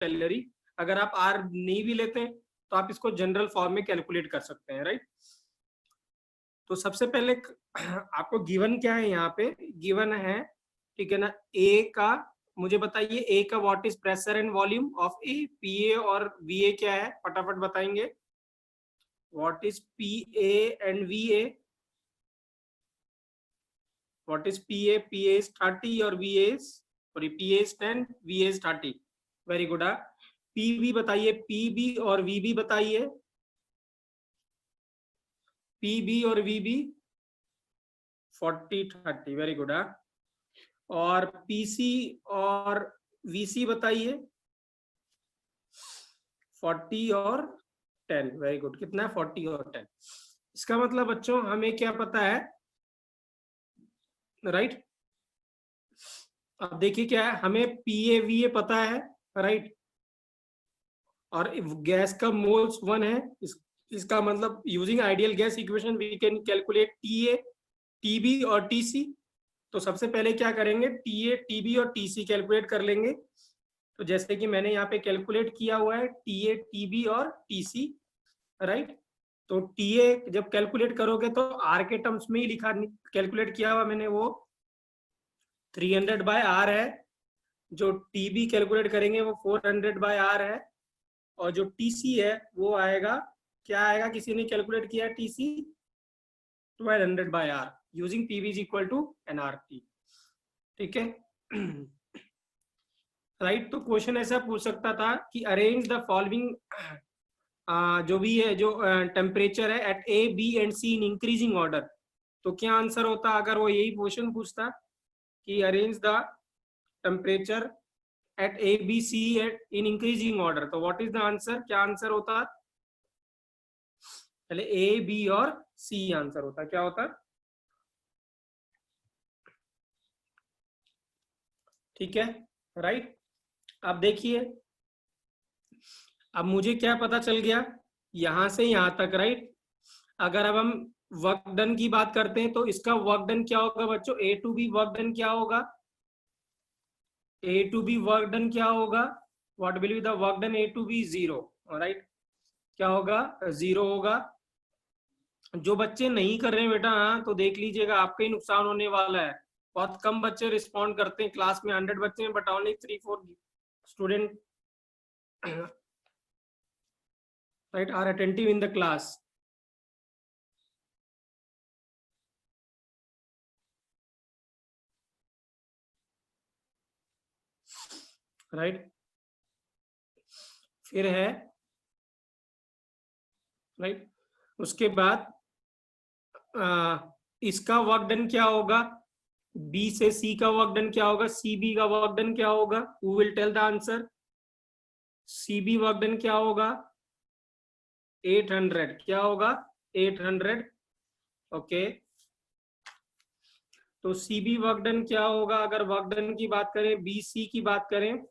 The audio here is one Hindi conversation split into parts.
सैलरी। अगर आप आर नहीं भी लेते हैं तो आप इसको जनरल फॉर्म में कैलकुलेट कर सकते हैं, राइट। तो सबसे पहले आपको गिवन क्या है, यहाँ पे गिवन है, ठीक है ना, ए का, मुझे बताइए ए का what is pressure and volume of A, PA और वीए क्या है, फटाफट बताएंगे। What is PA and VA, what is PA, PA is 30 और VA is, sorry PA is 10, VA is 30, very good. PB बताइए, पीबी और वीबी बताइए, पीबी और वीबी 40 30, वेरी गुड। और पीसी और वीसी बताइए 40 और 10, वेरी गुड। कितना है, 40 और 10। इसका मतलब बच्चों हमें क्या पता है, राइट। अब देखिए क्या है, हमें पीए वीए पता है, राइट, और गैस का मोल्स 1 है। इसका मतलब using ideal gas equation we can calculate T A, T B और टीसी। तो सबसे पहले क्या करेंगे, टीए, टीबी और टीसी कैलकुलेट कर लेंगे। तो जैसे कि मैंने यहाँ पे कैलकुलेट किया हुआ है टीए, टीबी और टीसी, राइट। तो टीए जब कैलकुलेट करोगे तो आर के टर्म्स में ही लिखा, कैलकुलेट किया हुआ मैंने, वो 300/r है। जो टीबी कैलकुलेट करेंगे वो 400/r है। और जो टीसी है वो आएगा, क्या आएगा, किसी ने कैलकुलेट किया है T C 1200/r using P V is equal to N R T, ठीक है। राइट, तो क्वेश्चन ऐसा पूछ सकता था कि अरेंज द फॉलोइंग, जो भी है, जो टेम्परेचर है at A B and C in increasing order. तो क्या आंसर होता अगर वो यही क्वेश्चन पूछता कि arrange the temperature at A B C at in increasing order, तो व्हाट इज द आंसर, क्या आंसर होता, पहले ए बी और सी आंसर होता, क्या होता, ठीक है, राइट। अब देखिए, अब मुझे क्या पता चल गया यहां से यहां तक, राइट। अगर अब हम वर्क डन की बात करते हैं तो इसका वर्क डन क्या होगा बच्चों, A to B work done क्या होगा, A to B work done क्या होगा, what will be the work done A to B, 0, right, क्या होगा, 0 होगा। जो बच्चे नहीं कर रहे हैं बेटा, हाँ, तो देख लीजिएगा आपका ही नुकसान होने वाला है। बहुत कम बच्चे रिस्पॉन्ड करते हैं, क्लास में 100 बच्चे हैं but only 3-4 student right are attentive in the class, right। फिर है, राइट, उसके बाद इसका वर्क डन क्या होगा, बी से सी का वर्क डन क्या होगा, सी बी का वर्क डन क्या होगा, who will tell the answer, C B work done क्या होगा, 800, क्या होगा, 800, ओके। तो सी बी वर्क डन क्या होगा, अगर वर्क डन की बात करें, बी सी की बात करें,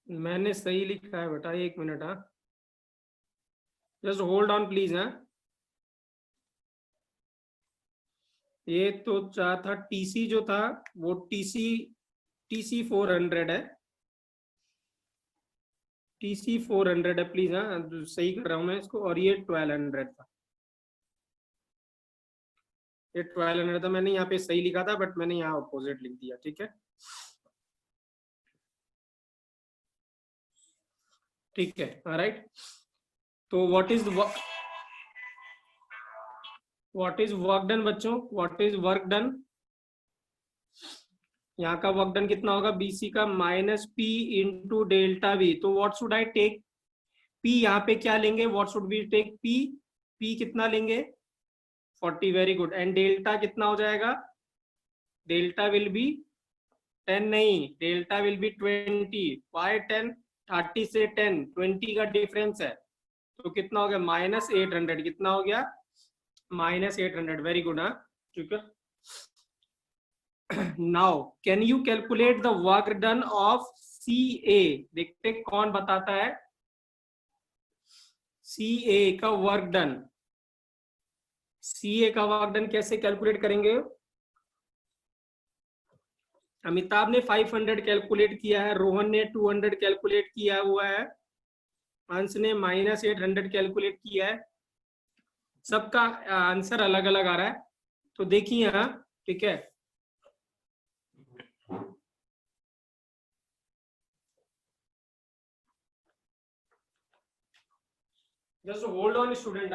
मैंने सही लिखा है बेटा, 1 मिनट, हाँ, जस्ट होल्ड ऑन प्लीज, हाँ। ये तो चाह था टीसी जो था वो टीसी 400 है, टीसी 400 है प्लीज, हाँ, सही कर रहा हूं मैं इसको। और ये 1200 था, ये 1200 था, मैंने यहाँ पे सही लिखा था बट मैंने यहाँ अपोजिट लिख दिया, ठीक है, ठीक है, राइट। तो व्हाट इज वर्क डन बच्चों, व्हाट इज वर्क डन, यहाँ का वर्क डन कितना होगा, बीसी का minus P into delta V. तो what should I take, P यहाँ पे क्या लेंगे, what should be take, P, P कितना लेंगे, 40, वेरी गुड। एंड डेल्टा कितना हो जाएगा, डेल्टा विल बी 10 नहीं, डेल्टा विल बी 20। वाई 10, 30 से 10, 20 का डिफरेंस है, तो कितना हो गया, -800, कितना हो गया, -800, वेरी गुड। हाँ ठीक है। Now can you calculate the work done of CA? देखते कौन बताता है CA का वर्क डन। CA का वर्क डन कैसे कैलकुलेट करेंगे? अमिताभ ने 500 कैलकुलेट किया है, रोहन ने 200 कैलकुलेट किया हुआ है, अंश ने -800 कैलकुलेट किया है। सबका आंसर अलग अलग आ रहा है। तो देखिए यहाँ, ठीक है, just hold on student.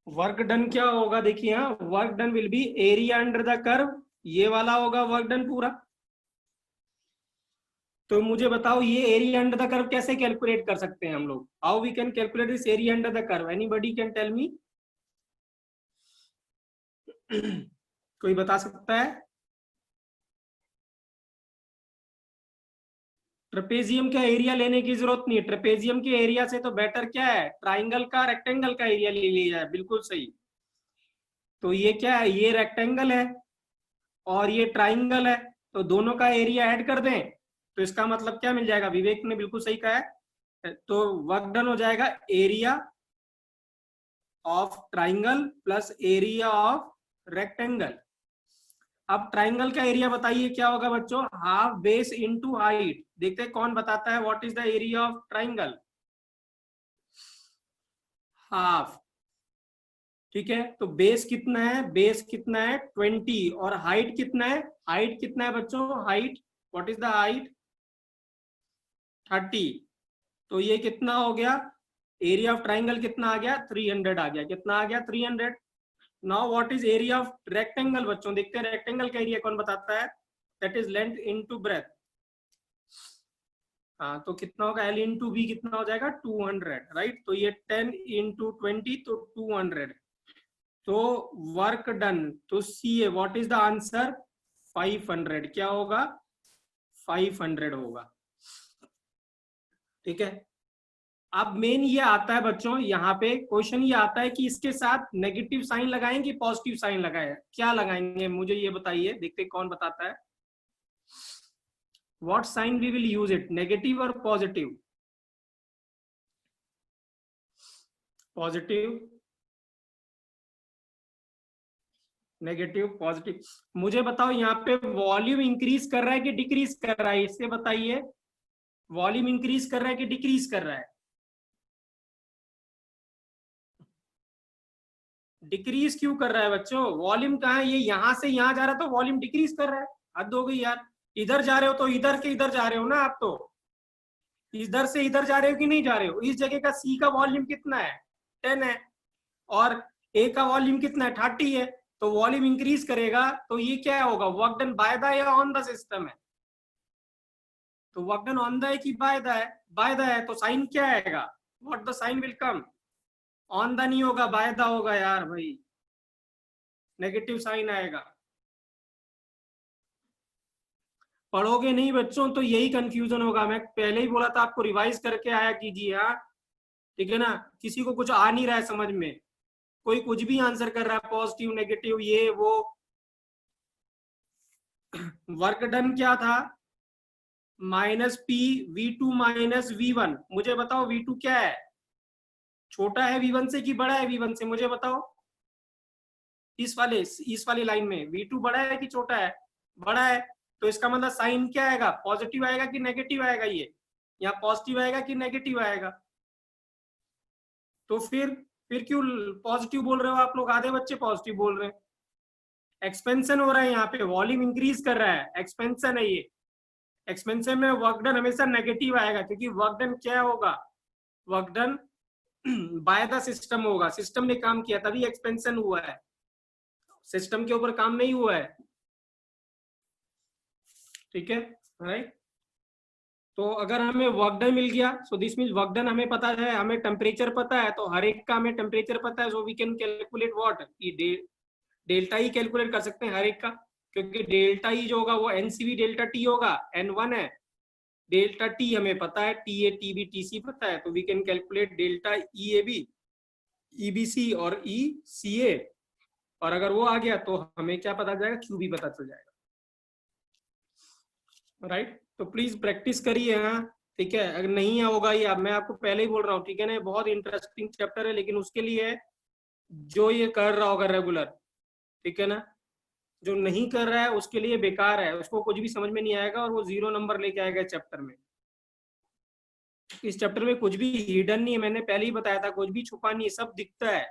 Work done क्या होगा? देखिए यहाँ, work done will be area under the curve, ये वाला होगा वर्क डन पूरा। तो मुझे बताओ ये एरिया अंडर द कर्व कैसे कैलकुलेट कर सकते हैं हम लोग? How we can calculate this area under the curve? Anybody can tell me? कोई बता सकता है? ट्रेपेजियम का एरिया लेने की जरूरत नहीं है, ट्रेपेजियम के एरिया से तो बेटर क्या है, ट्राइंगल का, रेक्टेंगल का एरिया ले लिया जाए। बिल्कुल सही। तो ये क्या है, ये रेक्टेंगल है और ये ट्राइंगल है, तो दोनों का एरिया ऐड कर दें तो इसका मतलब क्या मिल जाएगा? विवेक ने बिल्कुल सही कहा है। तो वर्क डन हो जाएगा area of triangle plus area of rectangle. अब ट्राइंगल का एरिया बताइए क्या होगा बच्चों? Half base into height. देखते हैं कौन बताता है what is the area of triangle. Half, ठीक है। तो बेस कितना है? बेस कितना है? 20। और हाइट कितना है? हाइट कितना है बच्चों? Height, what is the height? 30। तो ये कितना हो गया? एरिया ऑफ ट्राइंगल कितना आ गया? 300 आ गया। कितना आ गया? 300। Now what is area of rectangle बच्चों? देखते हैं रेक्टेंगल का एरिया कौन बताता है। That is length into breadth. हाँ, तो कितना होगा? L इंटू बी कितना हो जाएगा? 200, राइट। तो ये 10 इंटू 20 तो 200। तो वर्क डन, तो सी ए व्हाट इज द आंसर? 500। क्या होगा? 500 होगा, ठीक है। अब मेन ये आता है बच्चों, यहाँ पे क्वेश्चन ये आता है कि इसके साथ नेगेटिव साइन लगाएं कि पॉजिटिव साइन लगाएं? क्या लगाएंगे मुझे ये बताइए, देखते कौन बताता है। What sign we will use it, negative और पॉजिटिव? Positive, negative, positive. मुझे बताओ यहाँ पे वॉल्यूम इंक्रीज कर रहा है कि डिक्रीज कर रहा है? इससे बताइए, वॉल्यूम इंक्रीज कर रहा है कि डिक्रीज कर रहा है? डिक्रीज क्यों कर रहा है बच्चों? वॉल्यूम कहाँ है? ये यहां से यहां जा रहा है तो वॉल्यूम डिक्रीज कर रहा है। हद हो गई यार। इधर जा रहे हो तो इधर के इधर जा रहे हो ना आप, तो इधर से इधर जा रहे हो कि नहीं जा रहे हो? इस जगह का सी का वॉल्यूम कितना है? 10 है। और ए का वॉल्यूम कितना है? 30 है। तो वॉल्यूम इंक्रीज करेगा तो ये क्या होगा? वर्क डन बाय द या ऑन द सिस्टम है? तो वर्क डन ऑन द है कि बाय द है? बाय द है, तो साइन क्या आएगा? What the sign will come? On the नहीं होगा, बाय द होगा यार भाई, नेगेटिव साइन आएगा। पढ़ोगे नहीं बच्चों तो यही कंफ्यूजन होगा। मैं पहले ही बोला था आपको, रिवाइज करके आया कीजिए। हाँ ठीक है ना। किसी को कुछ आ नहीं रहा है समझ में, कोई कुछ भी आंसर कर रहा है, पॉजिटिव नेगेटिव ये वो। वर्क डन क्या था? -P(V2 - V1)। मुझे बताओ V2 क्या है? छोटा है V1 से कि बड़ा है V1 से? मुझे बताओ। इस वाले लाइन में V2 बड़ा है कि छोटा है? बड़ा है। तो इसका मतलब साइन क्या आएगा? पॉजिटिव आएगा कि नेगेटिव आएगा? ये यहाँ पॉजिटिव आएगा कि नेगेटिव आएगा? तो फिर क्यों पॉजिटिव बोल रहे हो आप लोग? आधे बच्चे पॉजिटिव बोल रहे हैं। एक्सपेंशन हो रहा है यहाँ पे, वॉल्यूम इंक्रीज कर रहा है, एक्सपेंशन है ये। एक्सपेंशन में वर्क डन हमेशा नेगेटिव आएगा, क्योंकि वर्क डन क्या होगा? Work done by the system होगा। सिस्टम ने काम किया तभी एक्सपेंशन हुआ है, सिस्टम के ऊपर काम नहीं हुआ है, ठीक है, राइट। तो अगर हमें वर्क डन मिल गया, so this means work done हमें पता है, हमें टेम्परेचर पता है, तो हर एक का हमें टेम्परेचर पता है, so we can calculate what, ये डेल्टा ही कैलकुलेट कर सकते हैं हर एक का, क्योंकि डेल्टा ही जो होगा वो एनसीवी डेल्टा टी होगा, N1 है, डेल्टा टी हमें पता है, T A T B T C पता है, तो we can calculate delta E A B E B C और ई सी ए, और अगर वो आ गया तो हमें क्या पता जाएगा, क्यू भी पता चल जाएगा, राइट। तो प्लीज प्रैक्टिस करिए, हाँ ठीक है, अगर नहीं होगा ये, अब मैं आपको पहले ही बोल रहा हूँ, ठीक है ना, बहुत इंटरेस्टिंग चैप्टर है, लेकिन उसके लिए जो ये कर रहा होगा रेगुलर, ठीक है ना, जो नहीं कर रहा है उसके लिए बेकार है, उसको कुछ भी समझ में नहीं आएगा और वो 0 नंबर लेके आएगा चैप्टर में। इस चैप्टर में कुछ भी हिडन नहीं है, मैंने पहले ही बताया था, कुछ भी छुपा नहीं है, सब दिखता है।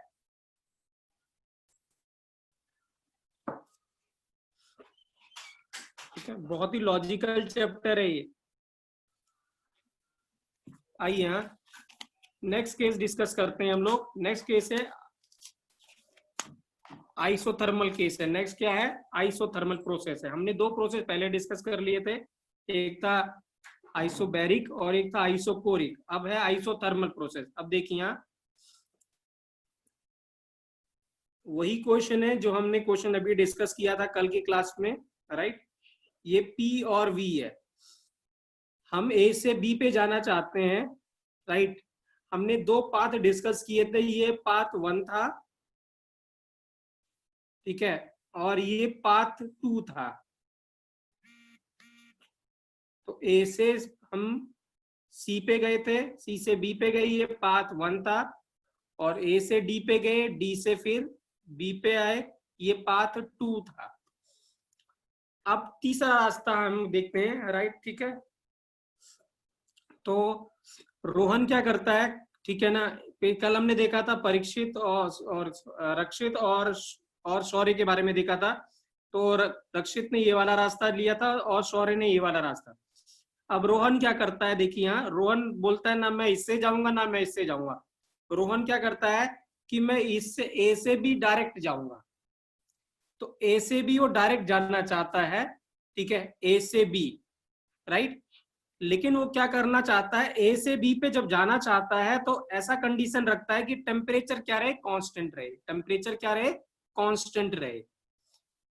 ठीक है, बहुत ही लॉजिकल चैप्टर है ये। आइए हाँ, नेक्स्ट केस डिस्कस करते हैं हम लोग। नेक्स्ट केस है आइसोथर्मल केस है। नेक्स्ट क्या है, आइसोथर्मल प्रोसेस है। हमने दो प्रोसेस पहले डिस्कस कर लिए थे, एक था आइसोबैरिक और एक था आइसोकोरिक। अब है आइसोथर्मल प्रोसेस। अब देखिए यहाँ वही क्वेश्चन है जो हमने क्वेश्चन अभी डिस्कस किया था कल की क्लास में, राइट। ये P और V है, हम A से B पे जाना चाहते हैं, राइट। हमने दो पाथ डिस्कस किए थे, ये पाथ 1 था, ठीक है, और ये पाथ 2 था। तो A से हम C पे गए थे, C से B पे गए, ये पाथ 1 था, और A से D पे गए, D से फिर B पे आए, ये पाथ 2 था। अब तीसरा रास्ता हम देखते हैं, राइट, ठीक है। तो रोहन क्या करता है, ठीक है ना, कल हमने देखा था परीक्षित और रक्षित और शौर्य के बारे में देखा था। तो रक्षित ने ये वाला रास्ता लिया था और शौर्य ने ये वाला रास्ता। अब रोहन क्या करता है, देखिए यहाँ रोहन बोलता है ना मैं इससे जाऊंगा ना मैं इससे जाऊंगा। रोहन क्या करता है कि मैं इससे ए से भी डायरेक्ट जाऊंगा। तो ए से भी वो डायरेक्ट जाना चाहता है, ठीक है, ए से बी, राइट। लेकिन वो क्या करना चाहता है, ए से बी पे जब जाना चाहता है तो ऐसा कंडीशन रखता है कि टेम्परेचर क्या रहे, कांस्टेंट रहे, टेम्परेचर क्या रहे, कांस्टेंट रहे।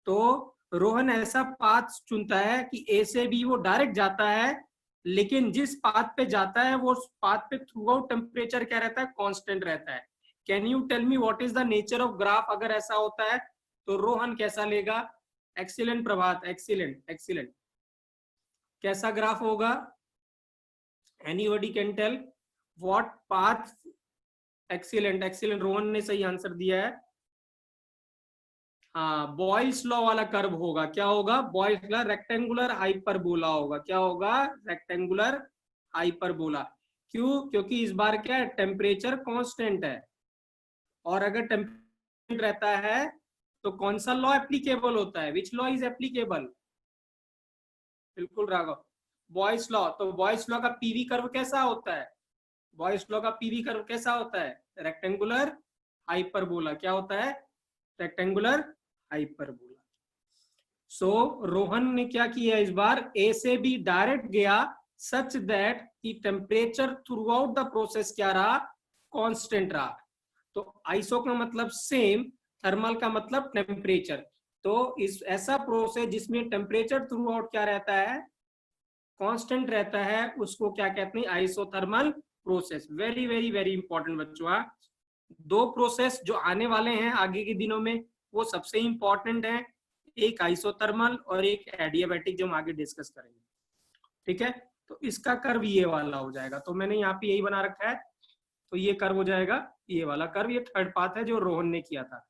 तो रोहन ऐसा पाथ चुनता है कि ए से बी वो डायरेक्ट जाता है, लेकिन जिस पाथ पे जाता है वो पाथ पे थ्रू आउट टेम्परेचर क्या रहता है, कांस्टेंट रहता है। Can you tell me what is the nature of graph अगर ऐसा होता है तो रोहन कैसा लेगा? Excellent Prabhat, excellent excellent. कैसा ग्राफ होगा? Anybody can tell what path? Excellent excellent, Rohan ने सही आंसर दिया है। हाँ, बॉयल्स लॉ वाला कर्व होगा। क्या होगा? बॉयल्स लॉ, रेक्टेंगुलर हाइपरबोला होगा। क्या होगा? Rectangular hyperbola. क्यों? क्योंकि इस बार क्या है, टेम्परेचर कांस्टेंट है, और अगर टेम्परेचर रहता है तो कौन सा लॉ एप्लीकेबल होता है? Which law is applicable? बिल्कुल राघव, बॉयल्स लॉ। तो बॉयल्स लॉ का पीवी कर्व कैसा होता है? बॉयल्स लॉ का पीवी कर्व कैसा होता है? Rectangular hyperbola. क्या होता है? Rectangular hyperbola. सो रोहन ने क्या किया इस बार, ए से बी डायरेक्ट गया सच दैट कि temperature through out the process क्या रहा, कांस्टेंट रहा। तो आइसो का मतलब सेम, थर्मल का मतलब टेम्परेचर। तो इस ऐसा प्रोसेस जिसमें टेम्परेचर थ्रू आउट क्या रहता है, कांस्टेंट रहता है, उसको क्या कहते हैं? Isothermal process. Very very very important बच्चों। दो प्रोसेस जो आने वाले हैं आगे के दिनों में वो सबसे इंपॉर्टेंट है, एक आइसोथर्मल और एक एडियाबैटिक, जो हम आगे डिस्कस करेंगे, ठीक है। तो इसका कर्व ये वाला हो जाएगा। तो मैंने यहाँ पे यही बना रखा है, तो ये कर्व हो जाएगा ये वाला कर्व। ये थर्ड पाथ है जो रोहन ने किया था,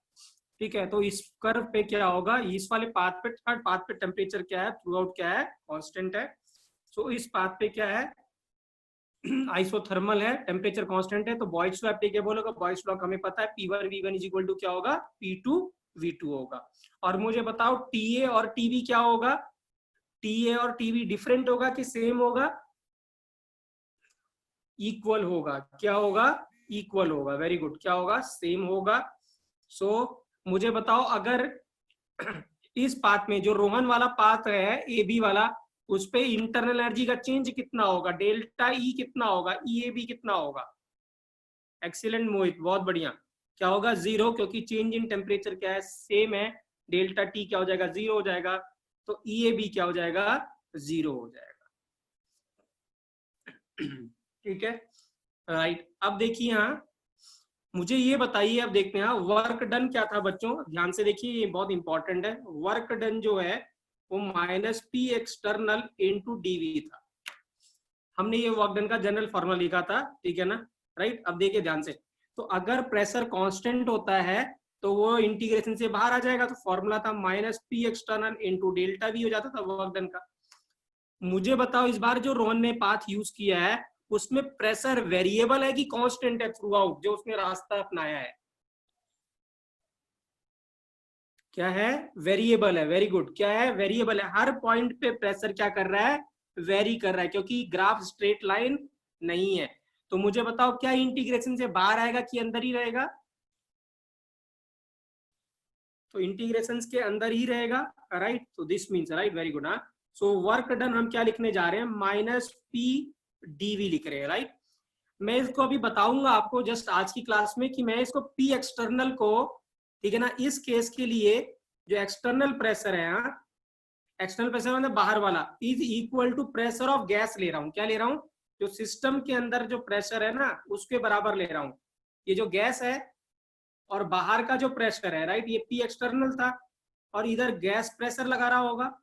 ठीक है। तो इस कर्व पे क्या होगा, इस वाले पाथ पे, थर्ड पाथ पे टेम्परेचर क्या है, थ्रू आउट क्या है, कांस्टेंट है। सो इस पाथ पे क्या है, आइसोथर्मल है, टेम्परेचर कांस्टेंट है, तो बॉयल्स लॉ एप्लीकेबल होगा। बॉयल्स लॉ हमें पता है P1 V1 is equal to क्या होगा, P2 V2 होगा। और मुझे बताओ TA और TB क्या होगा? TA और TB डिफरेंट होगा कि सेम होगा? इक्वल होगा। क्या होगा? इक्वल होगा। Very good. क्या होगा? सेम होगा। सो मुझे बताओ अगर इस पाथ में जो रोहन वाला पाथ है AB वाला, उस पे इंटरनल एनर्जी का चेंज कितना होगा, डेल्टा ई कितना होगा, ई ए बी कितना होगा। एक्सीलेंट मोहित, बहुत बढ़िया। क्या होगा, 0, क्योंकि चेंज इन टेम्परेचर क्या है, सेम है। डेल्टा टी क्या हो जाएगा, 0 हो जाएगा, तो ई ए बी क्या हो जाएगा, 0 हो जाएगा। ठीक है, राइट। अब देखिए यहाँ मुझे ये बताइए, अब देखते हैं वर्क डन क्या था बच्चों, ध्यान से देखिए, ये बहुत इंपॉर्टेंट है। वर्क डन जो है वो minus P external into DV था। हमने ये वर्क डन का जनरल फॉर्मूला लिखा था, ठीक है ना, राइट। अब देखिए ध्यान से, तो अगर प्रेशर कांस्टेंट होता है तो वो इंटीग्रेशन से बाहर आ जाएगा, तो फॉर्मूला था minus P external into delta we हो जाता था वर्क डन का। मुझे बताओ इस बार जो रोहन ने पाथ यूज किया है उसमें प्रेशर वेरिएबल है कि कांस्टेंट है थ्रू आउट, जो उसने रास्ता अपनाया है, क्या है, वेरिएबल है। वेरी गुड, क्या है, वेरिएबल है। हर पॉइंट पे प्रेशर क्या कर रहा है, वेरी कर रहा है, क्योंकि ग्राफ स्ट्रेट लाइन नहीं है। तो मुझे बताओ क्या इंटीग्रेशन से बाहर आएगा कि अंदर ही रहेगा, तो इंटीग्रेशन के अंदर ही रहेगा, राइट। तो this means, right, very good. हाँ, सो वर्क डन हम क्या लिखने जा रहे हैं, माइनस पी डीवी लिख रहे हैं, राइट। मैं इसको अभी बताऊंगा आपको जस्ट आज की क्लास में कि मैं इसको पी एक्सटर्नल को, ठीक है ना, इस केस के लिए जो एक्सटर्नल प्रेशर है, हाँ, एक्सटर्नल प्रेशर मतलब बाहर वाला, is equal to pressure of gas ले रहा हूँ। क्या ले रहा हूँ, जो सिस्टम के अंदर जो प्रेशर है ना उसके बराबर ले रहा हूँ। ये जो गैस है और बाहर का जो प्रेशर है, राइट, ये पी एक्सटर्नल था और इधर गैस प्रेशर लगा रहा होगा।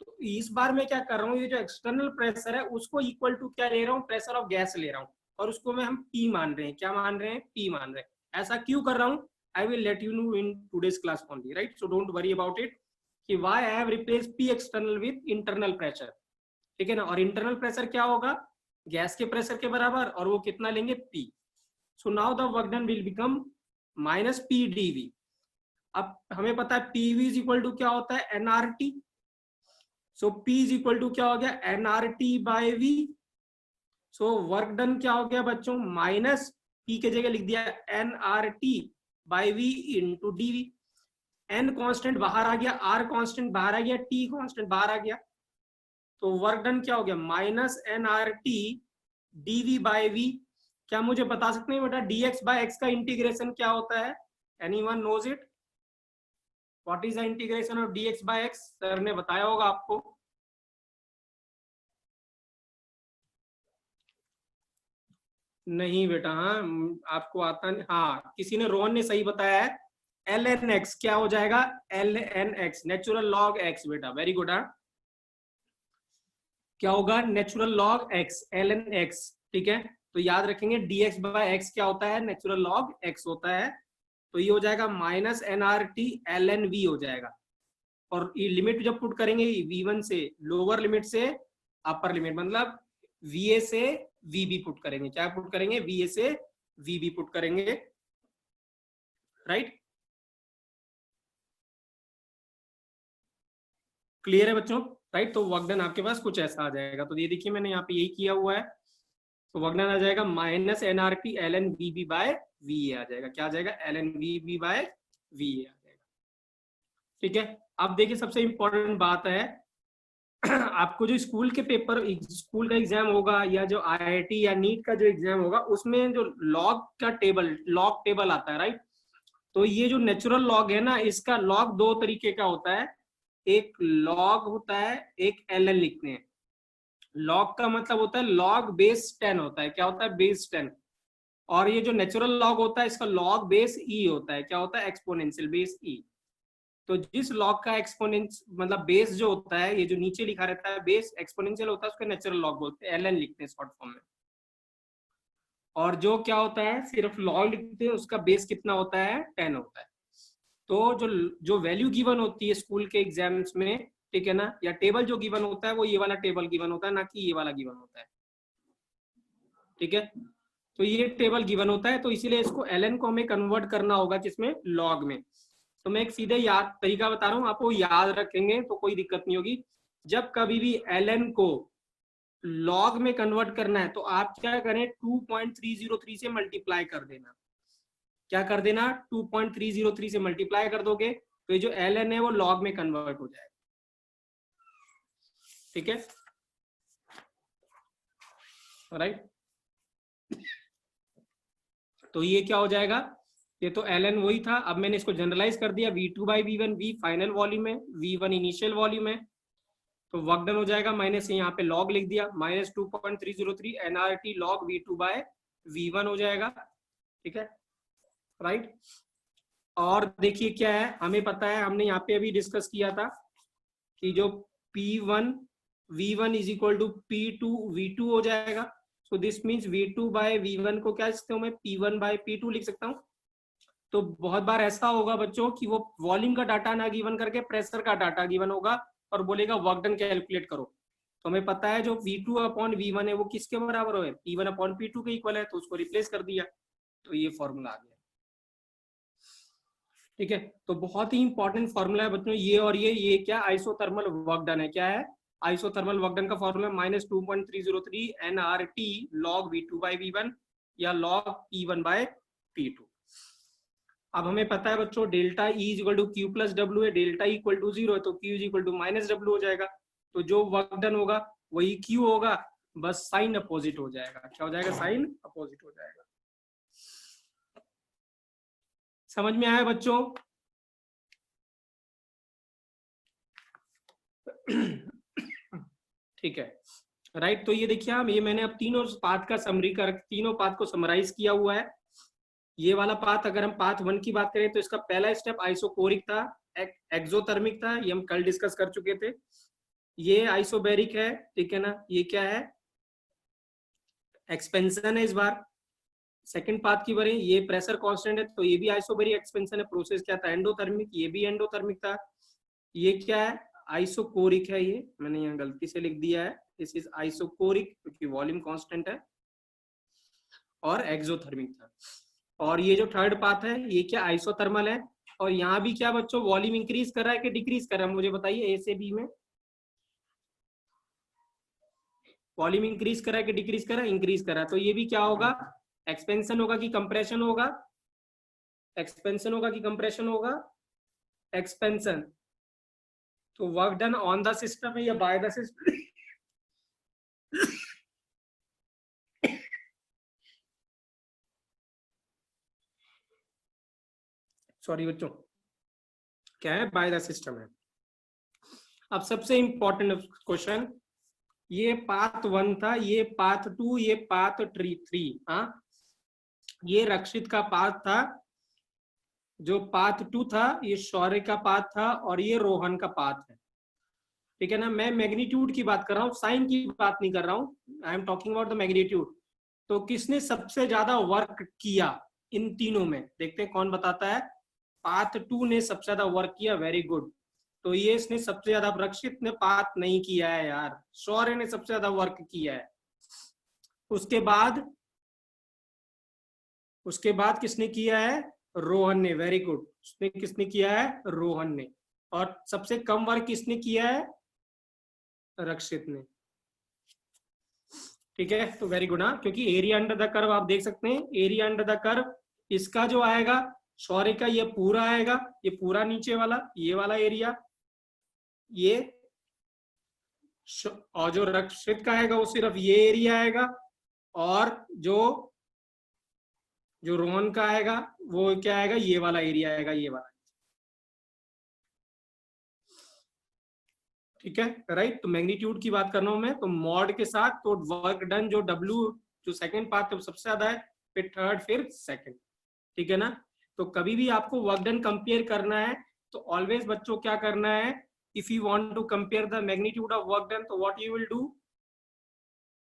तो इस बार मैं क्या कर रहा हूँ, ये जो एक्सटर्नल प्रेशर है उसको इक्वल टू क्या ले रहा हूँ, प्रेशर ऑफ गैस ले रहा हूँ, और उसको मैं हम पी मान रहे हैं। क्या मान रहे हैं, पी मान रहे हैं। ऐसा क्यों कर रहा हूँ, I will let you know in today's class only, right. So don't worry about it कि why I have replace P external with internal pressure, ठीक है ना। और इंटरनल प्रेशर क्या होगा, गैस के प्रेशर के बराबर, और वो कितना लेंगे, P. So now the work done will become minus P DV. अब हमें पता है पीवी इज इक्वल टू क्या होता है, NRT. So P is equal to क्या हो गया, NRT by V. So work done क्या हो गया बच्चों, माइनस P के जगह लिख दिया NRT by V into DV. N constant बाहर आ गया, आर कांस्टेंट बाहर आ गया, टी कांस्टेंट बाहर आ गया, तो वर्क डन क्या हो गया, minus NRT DV by V. क्या मुझे बता सकते हैं बेटा dx बाय x का इंटीग्रेशन क्या होता है, anyone knows it, what is the integration of dx by x, sir ने बताया होगा आपको। नहीं बेटा, हाँ, आपको आता नहीं, हाँ, किसी ने, रोहन ने सही बताया है, एल एन एक्स क्या हो जाएगा, L N X, natural log X, बेटा वेरी गुड। हाँ, क्या होगा, natural log X, L N X, ठीक है। तो याद रखेंगे dx बाय एक्स क्या होता है, नेचुरल लॉग एक्स होता है। तो ये हो जाएगा minus N R T L N V हो जाएगा। और ये लिमिट जब पुट करेंगे v1 से लोअर लिमिट से अपर लिमिट, मतलब va से vb पुट करेंगे, क्या पुट करेंगे, va से vb पुट करेंगे, राइट। क्लियर है बच्चों, राइट। तो वर्क डन आपके पास कुछ ऐसा आ जाएगा। तो ये देखिए मैंने यहाँ पे यही किया हुआ है। तो वर्क डन आ जाएगा minus N R T L N V B by V A आ जाएगा। क्या आ जाएगा, L N V B by V A आ जाएगा, ठीक है। अब देखिए सबसे इंपॉर्टेंट बात है आपको जो स्कूल के पेपर, स्कूल का एग्जाम होगा या जो आईआईटी या नीट का जो एग्जाम होगा उसमें जो लॉग का टेबल, लॉग टेबल आता है, राइट। तो ये जो नेचुरल लॉग है ना, इसका लॉग दो तरीके का होता है, एक लॉग होता है, एक एल एन लिखते हैं। लॉग का मतलब होता है लॉग बेस 10 होता है, क्या होता है, बेस 10। और ये जो नेचुरल लॉग होता है इसका लॉग बेस ई होता है, क्या होता है, एक्सपोनेंशियल बेस ई। तो जिस लॉग का एक्सपोनेंस मतलब बेस जो होता है, ये जो नीचे लिखा रहता है बेस एक्सपोनेंशियल होता है, उसको नेचुरल लॉग बोलते हैं, एल एन लिखते हैं शॉर्ट फॉर्म में। और जो क्या होता है, सिर्फ लॉग लिखते हैं, उसका बेस कितना होता है, 10 होता है। तो जो जो वैल्यू गिवन होती है स्कूल के एग्जाम्स में, ठीक है ना, या टेबल जो गिवन होता है वो ये वाला टेबल गिवन होता है, ना कि ये वाला गिवन होता है, ठीक है। तो ये टेबल गिवन होता है, तो इसीलिए इसको एल को हमें कन्वर्ट करना होगा किसमें, लॉग में। तो मैं एक सीधे याद तरीका बता रहा हूँ, आपको याद रखेंगे तो कोई दिक्कत नहीं होगी। जब कभी भी एल को लॉग में कन्वर्ट करना है तो आप क्या करें, 2.303 से मल्टीप्लाई कर देना। क्या कर देना, 2.303 से मल्टीप्लाई कर दोगे तो ये जो एल एन है वो लॉग में कन्वर्ट हो जाएगा, ठीक है, राइट। तो ये क्या हो जाएगा, ये तो ln वही था, अब मैंने इसको जनरलाइज कर दिया, V2 by V1, V final volume है, V1 इनिशियल वॉल्यूम है, तो वर्क डन हो जाएगा, माइनस यहाँ पे लॉग लिख दिया, minus 2.303 nRT log V2 by V1 हो जाएगा, ठीक है, राइट। और देखिए क्या है, हमें पता है, हमने यहाँ पे अभी डिस्कस किया था कि जो P1 V1 is equal to P2 V2 हो जाएगा, so this means V2 by V1 को क्या लिख सकता हूँ मैं, P1 बाय P2 लिख सकता हूँ। तो बहुत बार ऐसा होगा बच्चों कि वो वॉल्यूम का डाटा ना गिवन करके प्रेशर का डाटा गिवन होगा और बोलेगा वर्क डन कैलकुलेट करो, तो हमें पता है जो V2 अपॉन V1 है वो किसके बराबर है, P1 अपॉन P2 के इक्वल है, तो उसको रिप्लेस कर दिया, तो ये फॉर्मूला आ गया, ठीक है। तो बहुत ही इंपॉर्टेंट फॉर्मूला है बच्चों ये, और ये क्या आइसोथर्मल वर्क डन है, क्या है आइसोथर्मल वर्क डन का formula minus 2.303 nRT log V2 by V1 या लॉग P1 बाय P2। अब हमें पता है बच्चों delta E is equal to Q plus W है, डेल्टा E इक्वल टू 0 है, तो Q is equal to minus W हो जाएगा, तो जो वर्क डन होगा वही Q होगा, बस साइन अपोजिट हो जाएगा, क्या हो जाएगा, साइन अपोजिट हो जाएगा। समझ में आया बच्चों? ठीक है, राइट। तो ये देखिए हम, ये मैंने अब तीनों पाथ का समरी कर, तीनों पाथ को समराइज किया हुआ है। ये वाला पाथ, अगर हम पाथ 1 की बात करें तो इसका पहला स्टेप आइसोकोरिक था, एक्सोथर्मिक था, ये हम कल डिस्कस कर चुके थे। ये आइसोबैरिक है, ठीक है ना, ये क्या है, एक्सपेंशन है इस बार। सेकंड पाथ की बारे, ये प्रेशर कांस्टेंट है, तो ये भी आइसोबैरिक एक्सपेंशन है। प्रोसेस क्या था, एंडोथर्मिक, ये भी एंडोथर्मिक था। ये क्या है, आइसोकोरिक है, ये मैंने यहाँ गलती से लिख दिया है, दिस इज आइसोकोरिक क्योंकि वॉल्यूम कांस्टेंट है, और एक्सोथर्मिक था। और ये जो थर्ड पाथ है ये क्या, आइसोथर्मल है, और यहाँ भी क्या बच्चों, वॉल्यूम इंक्रीज कर रहा है कि डिक्रीज कर रहा है, मुझे बताइए, ए से बी में वॉल्यूम इंक्रीज कर रहा है कि डिक्रीज कर रहा है, इंक्रीज कर रहा है, तो ये भी क्या होगा, एक्सपेंशन होगा कि कंप्रेशन होगा, एक्सपेंशन होगा कि कंप्रेशन होगा, एक्सपेंशन। तो work done on the system है या बाय द सिस्टम, सॉरी बच्चों, क्या है, बाय द सिस्टम है। अब सबसे इंपॉर्टेंट क्वेश्चन, ये पाथ 1 था, ये पाथ 2, ये पाथ 3, हाँ, ये रक्षित का पाथ था, जो पाथ 2 था ये शौर्य का पाथ था, और ये रोहन का पाथ है, ठीक है ना। मैं मैग्नीट्यूड की बात कर रहा हूँ, साइन की बात नहीं कर रहा हूँ, I am talking about the magnitude. तो किसने सबसे ज्यादा वर्क किया इन तीनों में, देखते हैं कौन बताता है। पाथ 2 ने सबसे ज्यादा वर्क किया, वेरी गुड, तो ये इसने सबसे ज्यादा, रक्षित ने पाथ नहीं किया है यार, शौर्य ने सबसे ज्यादा वर्क किया है। उसके बाद किसने किया है, रोहन ने, वेरी गुड, उसने किसने किया है, रोहन ने। और सबसे कम वर्क किसने किया है, रक्षित ने, ठीक है। तो वेरी गुड, हाँ, क्योंकि एरिया अंडर द कर्व आप देख सकते हैं, एरिया अंडर द कर्व इसका जो आएगा शौर्य का, ये पूरा आएगा, ये पूरा नीचे वाला, ये वाला एरिया, ये, और जो रक्षित का आएगा वो सिर्फ ये एरिया आएगा, और जो रोहन का आएगा वो क्या आएगा, ये वाला एरिया आएगा, ये वाला, ठीक है, राइट। तो मैग्नीट्यूड की बात कर रहा हूं मैं, तो मॉड के साथ, तो वर्क डन जो W, जो सेकंड पार्ट तो सबसे ज्यादा है, फिर थर्ड, फिर सेकंड, ठीक है ना। तो कभी भी आपको वर्क डन कंपेयर करना है तो ऑलवेज बच्चों क्या करना है, if you want to compare the magnitude of work done, तो what you will do,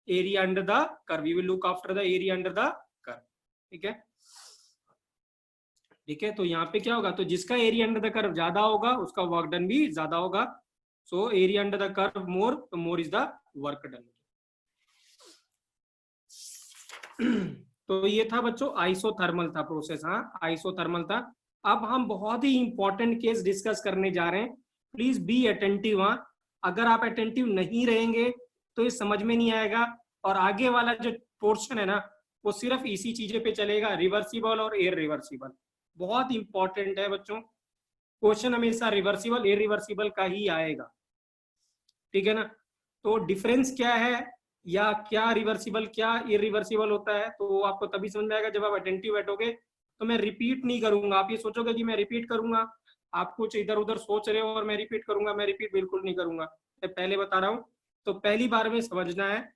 area under the curve, you will look after the area under the curve, ठीक है, ठीक है। तो यहाँ पे क्या होगा, तो जिसका एरिया अंडर द कर्व ज्यादा होगा उसका वर्क डन भी ज्यादा होगा, so area under the curve more, तो more is the work done. तो ये था बच्चों आइसोथर्मल था प्रोसेस, हाँ आइसोथर्मल था। अब हम बहुत ही इंपॉर्टेंट केस डिस्कस करने जा रहे हैं, प्लीज बी अटेंटिव, हाँ, अगर आप अटेंटिव नहीं रहेंगे तो ये समझ में नहीं आएगा, और आगे वाला जो पोर्शन है ना वो सिर्फ इसी चीजें पे चलेगा, रिवर्सिबल और इररिवर्सिबल, बहुत इंपॉर्टेंट है बच्चों, क्वेश्चन हमेशा रिवर्सिबल इररिवर्सिबल का ही आएगा, ठीक है ना। तो डिफरेंस क्या है या क्या रिवर्सिबल क्या इरिवर्सिबल होता है, तो आपको तभी समझ में आएगा जब आप अटेंटिव बैठोगे। तो मैं रिपीट नहीं करूंगा, आप ये सोचोगे कि मैं रिपीट करूंगा, आप कुछ इधर उधर सोच रहे हो और मैं रिपीट करूंगा, मैं रिपीट बिल्कुल नहीं करूंगा, मैं पहले बता रहा हूँ। तो पहली बार में समझना है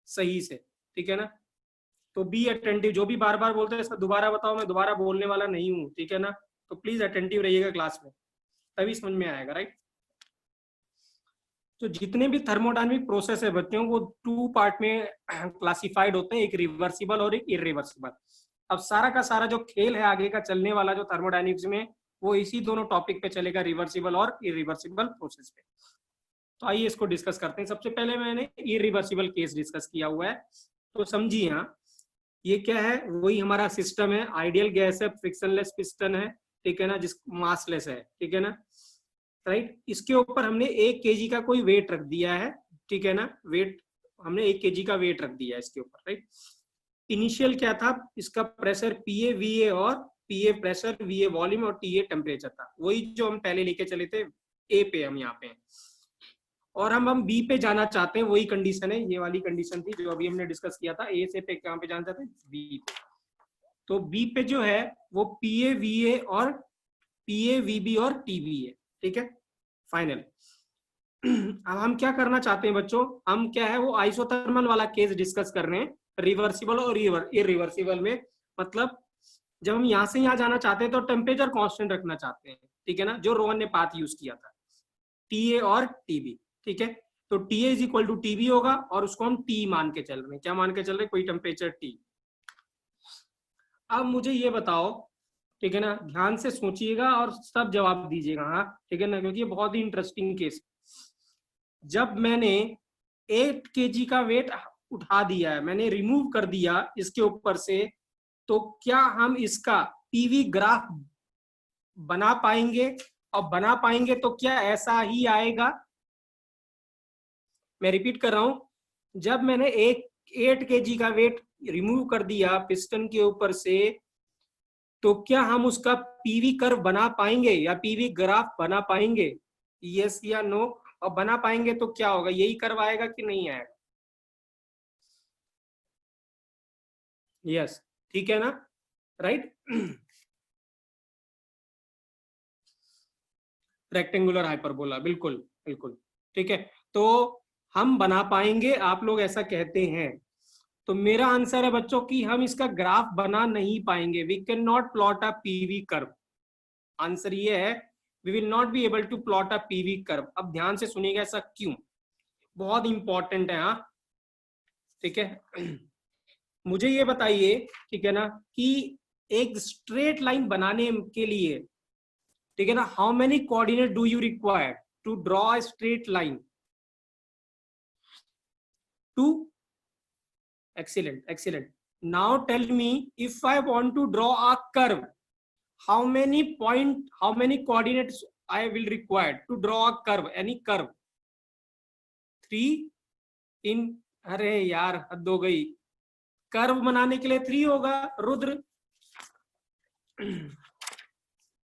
सही से, ठीक है ना। तो बी अटेंटिव, जो भी बार बार बोलते हैं इसका दोबारा बताओ, मैं दोबारा बोलने वाला नहीं हूँ, ठीक है ना। तो प्लीज अटेंटिव रहिएगा क्लास में, तभी समझ में आएगा, राइट। तो जितने भी थर्मोडायनेमिक प्रोसेस है बच्चों, वो 2 पार्ट में क्लासिफाइड होते हैं, एक रिवर्सिबल और एक इरिवर्सिबल। अब सारा का सारा जो खेल है आगे का चलने वाला जो थर्मोडायनेमिक्स में, वो इसी दोनों टॉपिक पे चलेगा, रिवर्सिबल और इरिवर्सिबल प्रोसेस पे। तो आइए इसको डिस्कस करते हैं। सबसे पहले मैंने इरिवर्सिबल केस डिस्कस किया हुआ है, तो समझिए यहाँ ये क्या है, वही हमारा सिस्टम है, आइडियल गैस है, फ्रिक्शनलेस पिस्टन है, ठीक है ना, जिस मासलेस है, ठीक है ना, राइट। इसके ऊपर हमने 1 केजी का कोई वेट रख दिया है, ठीक है ना, वेट हमने 1 केजी का वेट रख दिया है इसके ऊपर, राइट। इनिशियल क्या था, इसका प्रेशर पीए वीए, और पीए प्रेशर, वीए वॉल्यूम और टीए टेम्परेचर था, वही जो हम पहले लेके चले थे। ए पे हम यहाँ पे हैं, और हम बी पे जाना चाहते हैं, वही कंडीशन है, ये वाली कंडीशन थी जो अभी हमने डिस्कस किया था। ए से पे कहाँ पे जाना चाहते हैं, बी पे। तो बी पे जो है वो पीए वीए और पीए वीबी और टीबी है, ठीक है, फाइनल। अब हम क्या करना चाहते हैं बच्चों, हम क्या है वो आइसोथर्मल वाला केस डिस्कस कर रहे हैं, रिवर्सिबल और इरिवर्सिबल में। मतलब जब हम यहाँ से यहाँ जाना चाहते हैं तो टेम्परेचर कांस्टेंट रखना चाहते हैं, ठीक है ना, जो रोहन ने पाथ यूज किया था, टीए और टीबी, ठीक है। तो TA is equal to TB होगा, और उसको हम टी मान के चल रहे हैं, क्या मान के चल रहे हैं, कोई टेम्परेचर टी। अब मुझे ये बताओ, ठीक है ना, ध्यान से सोचिएगा और सब जवाब दीजिएगा, हाँ, ठीक है ना, क्योंकि ये बहुत ही इंटरेस्टिंग केस। जब मैंने 8 केजी का वेट उठा दिया है, मैंने रिमूव कर दिया इसके ऊपर से, तो क्या हम इसका पीवी ग्राफ बना पाएंगे, और बना पाएंगे तो क्या ऐसा ही आएगा। मैं रिपीट कर रहा हूं, जब मैंने 8 केजी का वेट रिमूव कर दिया पिस्टन के ऊपर से, तो क्या हम उसका पीवी कर्व बना पाएंगे या पीवी ग्राफ बना पाएंगे, यस या नो। और बना पाएंगे तो क्या होगा, यही कर्व आएगा कि नहीं आएगा, यस, ठीक है ना, राइट। रेक्टेंगुलर हाइपरबोला, बिल्कुल बिल्कुल, ठीक है। तो हम बना पाएंगे, आप लोग ऐसा कहते हैं, तो मेरा आंसर है बच्चों कि हम इसका ग्राफ बना नहीं पाएंगे, we can not plot a PV curve. Answer ये है, we will not be able to plot a PV curve. अब ध्यान से सुनिएगा, ऐसा क्यों, बहुत इंपॉर्टेंट है, हाँ, ठीक है। मुझे ये बताइए, ठीक है ना, कि एक स्ट्रेट लाइन बनाने के लिए, ठीक है ना, how many coordinate do you require to draw a straight line, 2। excellent, excellent. Now tell me, if I want to draw a curve, how many coordinates I will require to draw a curve, any curve, 3 in, अरे यार हद हो गई, कर्व बनाने के लिए 3 होगा रुद्र।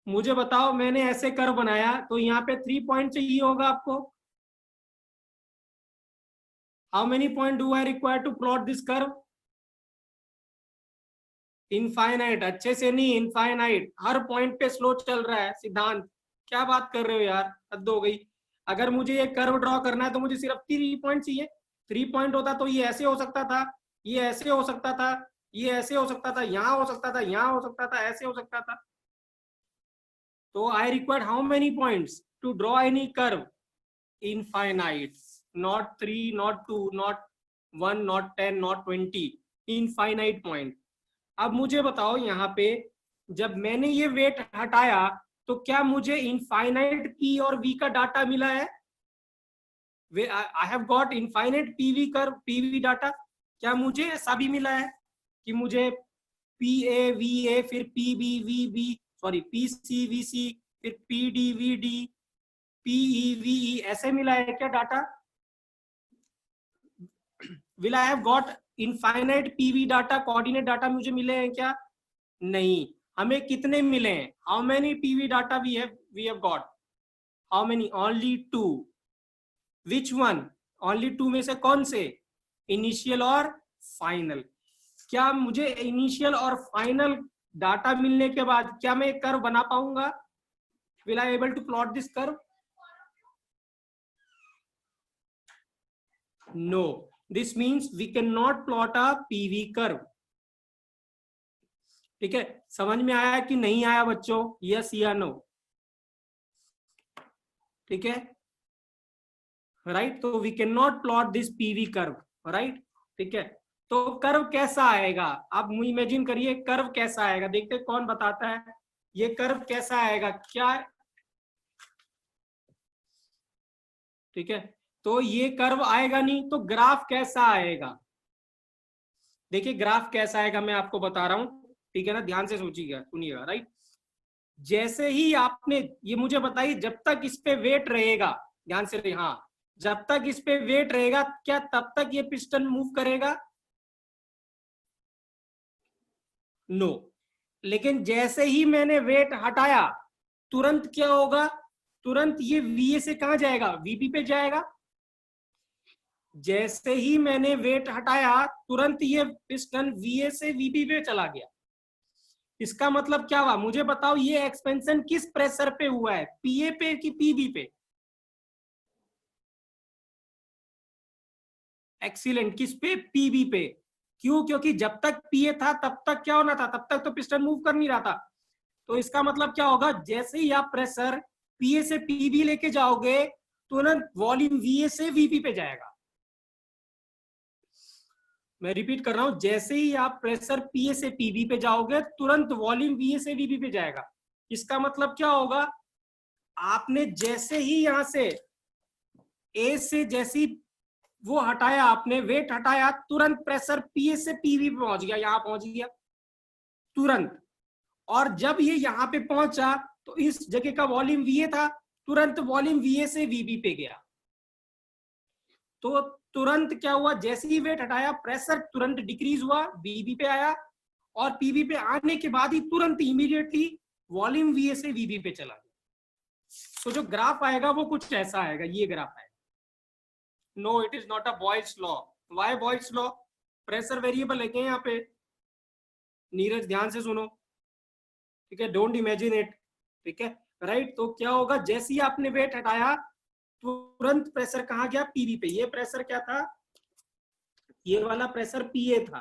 मुझे बताओ, मैंने ऐसे कर्व बनाया तो यहाँ पे 3 पॉइंट चाहिए होगा आपको। How many point do I require to plot this curve, infinite, अच्छे से नहीं, इनफाइनाइट, हर पॉइंट पे स्लो चल रहा है सिद्धांत, क्या बात कर रहे हो यार, हद हो गई। अगर मुझे ये कर्व ड्रॉ करना है तो मुझे सिर्फ 3 पॉइंट चाहिए। 3 पॉइंट होता तो ये ऐसे हो सकता था, ये ऐसे हो सकता था, ये ऐसे हो सकता था, यहाँ हो सकता था, यहाँ हो सकता था, ऐसे हो सकता था। तो I required how many points to draw any curve, infinite, not 3, not 2, not 1, not 10, not 20, infinite point. अब मुझे बताओ, यहाँ पे जब मैंने ये वेट हटाया तो क्या मुझे इनफाइनाइट पी और वी का डाटा मिला है, आई have got infinite PV curve, PV data, क्या मुझे ऐसा भी मिला है कि मुझे पी ए वी ए, फिर P B V B, sorry P C V C, फिर P D V D, P E V E, ऐसे मिला है क्या data. Will I have got infinite PV data, coordinate data मुझे मिले हैं क्या, नहीं। हमें कितने मिले हैं, how many PV data we have got, how many, only 2। Which one, only two में से कौन से, इनिशियल और फाइनल। क्या मुझे इनिशियल और फाइनल डाटा मिलने के बाद क्या मैं कर्व बना पाऊंगा, will I able to plot this curve? No, this means we can not plot a PV curve. ठीक है, समझ में आया कि नहीं आया बच्चों, यस या नो? ठीक है, राइट, तो we can not plot this PV curve, right. ठीक है, तो कर्व कैसा आएगा, आप इमेजिन करिए कर्व कैसा आएगा, देखते कौन बताता है ये कर्व कैसा आएगा क्या। ठीक है, तो ये कर्व आएगा नहीं तो ग्राफ कैसा आएगा, देखिए ग्राफ कैसा आएगा मैं आपको बता रहा हूं। ठीक है ना, ध्यान से सोचिएगा, सुनिएगा, राइट। जैसे ही आपने ये मुझे बताइए, जब तक इस पे वेट रहेगा, ध्यान से रहिए, हाँ, जब तक इस पे वेट रहेगा क्या तब तक ये पिस्टन मूव करेगा? नो। लेकिन जैसे ही मैंने वेट हटाया तुरंत क्या होगा, तुरंत ये वीए से कहां जाएगा, वीपी पे जाएगा। जैसे ही मैंने वेट हटाया तुरंत ये पिस्टन वीए से वीपी पे चला गया। इसका मतलब क्या हुआ, मुझे बताओ ये एक्सपेंशन किस प्रेशर पे हुआ है, पीए पे कि पीबी पे? एक्सीलेंट, किस पे, पीबी पे। क्यों, क्योंकि जब तक पीए था तब तक क्या होना था, तब तक तो पिस्टन मूव कर नहीं रहा था। तो इसका मतलब क्या होगा, जैसे ही आप प्रेशर पीए से पीबी लेके जाओगे तुरंत वॉल्यूम वीए से वीपी पे जाएगा। मैं रिपीट कर रहा हूं, जैसे ही आप प्रेशर पीए से पीबी पे जाओगे तुरंत वॉल्यूम वीए से वीपी पे जाएगा। इसका मतलब क्या होगा, आपने जैसे ही यहां से ए से जैसी वो हटाया, आपने वेट हटाया, तुरंत प्रेशर पीए से पीवी पे पहुंच गया, यहां पहुंच गया तुरंत। और जब ये यहां पे पहुंचा तो इस जगह का वॉल्यूम वीए था, तुरंत वॉल्यूम वीए से वीबी पे गया। तो तुरंत क्या हुआ, जैसे ही वेट हटाया प्रेशर तुरंत डिक्रीज हुआ, बीबी पे आया, और पीबी पे आने के बाद ही तुरंत इमीडिएटली वॉल्यूम वीए से वीबी पे चला गया। तो जो ग्राफ आएगा वो कुछ ऐसा आएगा, ये ग्राफ आएगा। No, it is not a Boyle's law. Why Boyle's law? Pressure variable लेके यहाँ पे, नीरज ध्यान से सुनो, ठीक है, डोंट इमेजिन इट। ठीक है, राइट। तो क्या होगा, जैसे ही आपने वेट हटाया तुरंत प्रेशर कहाँ गया, पीबी पे। ये प्रेशर क्या था, ये वाला प्रेशर पीए था,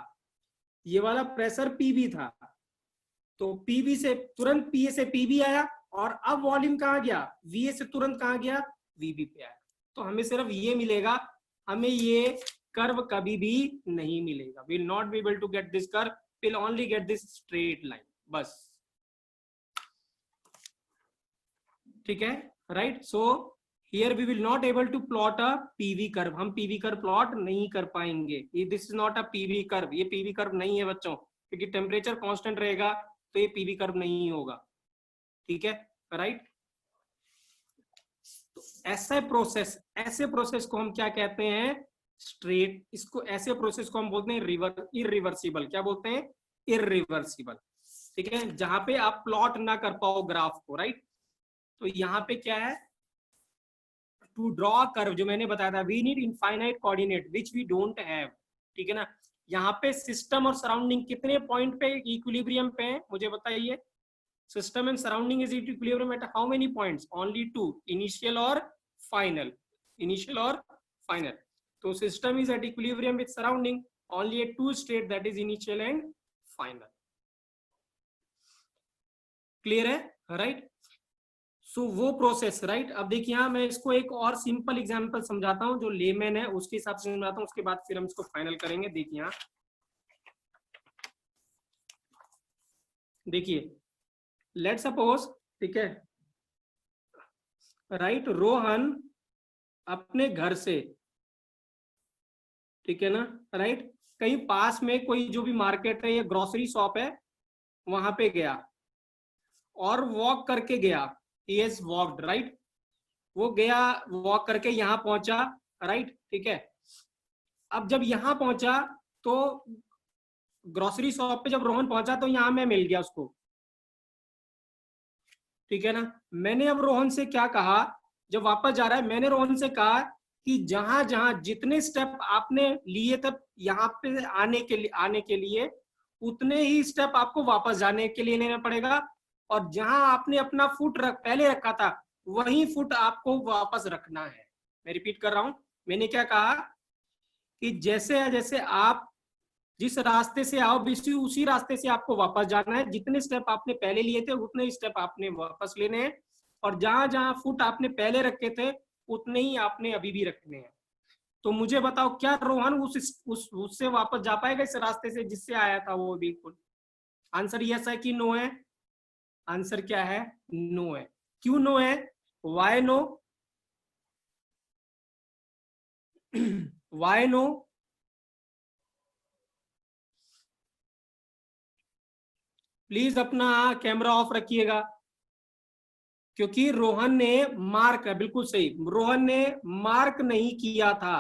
ये वाला प्रेशर पीबी था। तो पीबी से तुरंत पीए से पीबी आया, और अब वॉल्यूम कहाँ गया, वीए से तुरंत कहाँ गया, वीबी पे आया। तो हमें सिर्फ ये मिलेगा, हमें ये कर्व कभी भी नहीं मिलेगा। Will not be able to get this curve, will only get this straight line, बस। ठीक है, right. So here we will not able to plot a PV curve, हम पीवी कर्व प्लॉट नहीं कर पाएंगे। This is not a PV curve, ये पीवी कर्व नहीं है बच्चों, क्योंकि टेम्परेचर कांस्टेंट रहेगा तो ये पीवी कर्व नहीं होगा। ठीक है, राइट। तो ऐसे प्रोसेस को हम क्या कहते हैं, स्ट्रेट। इसको ऐसे प्रोसेस को हम बोलते हैं इरिवर्सिबल। क्या बोलते हैं, इरिवर्सिबल। ठीक है, जहां पे आप प्लॉट ना कर पाओ ग्राफ को, राइट। तो यहाँ पे क्या है, टू ड्रॉ कर्व, जो मैंने बताया था, we need infinite coordinate which we don't have. ठीक है ना, यहाँ पे सिस्टम और सराउंडिंग कितने पॉइंट पे इक्विलिब्रियम पे है, मुझे बताइए। System and surrounding is equilibrium at how many points? Only two, initial or final. Initial or final. So system is at equilibrium with surrounding only at two state, that is initial and final. Clear है, right? So वो प्रोसेस, राइट। अब देखिए यहाँ मैं इसको एक और सिंपल एग्जांपल समझाता हूँ, जो लेमैन है उसके हिसाब से समझाता हूँ, उसके बाद फिर हम इसको फाइनल करेंगे। देखिए यहाँ, देखिए, लेट सपोज, ठीक है, राइट, रोहन अपने घर से, ठीक है ना, राइट, कहीं पास में कोई जो भी मार्केट है या ग्रोसरी शॉप है वहां पे गया और वॉक करके गया। ही हैज वॉक्ड, राइट, वो गया वॉक करके यहाँ पहुंचा, राइट। ठीक है, अब जब यहाँ पहुंचा तो ग्रोसरी शॉप पे जब रोहन पहुंचा तो यहाँ मैं मिल गया उसको। ठीक है ना, मैंने अब रोहन से क्या कहा, जब वापस जा रहा है मैंने रोहन से कहा कि जहां जहां जितने स्टेप आपने लिए थे यहाँ पे आने के लिए उतने ही स्टेप आपको वापस जाने के लिए लेना पड़ेगा, और जहां आपने अपना फुट पहले रखा था वही फुट आपको वापस रखना है। मैं रिपीट कर रहा हूं, मैंने क्या कहा कि जैसे जैसे आप जिस रास्ते से आओ उसी रास्ते से आपको वापस जाना है। जितने स्टेप आपने पहले लिए थे उतने स्टेप आपने वापस लेने हैं, और जहां जहां फुट आपने पहले रखे थे उतने ही आपने अभी भी रखने हैं। तो मुझे बताओ, क्या रोहन उससे वापस जा पाएगा इस रास्ते से जिससे आया था वो? बिल्कुल आंसर यस है कि नो है? आंसर क्या है? नो है। क्यों नो है? Why no? Why no? Please अपना कैमरा ऑफ रखिएगा। क्योंकि रोहन ने मार्क, बिल्कुल सही, रोहन ने मार्क नहीं किया था,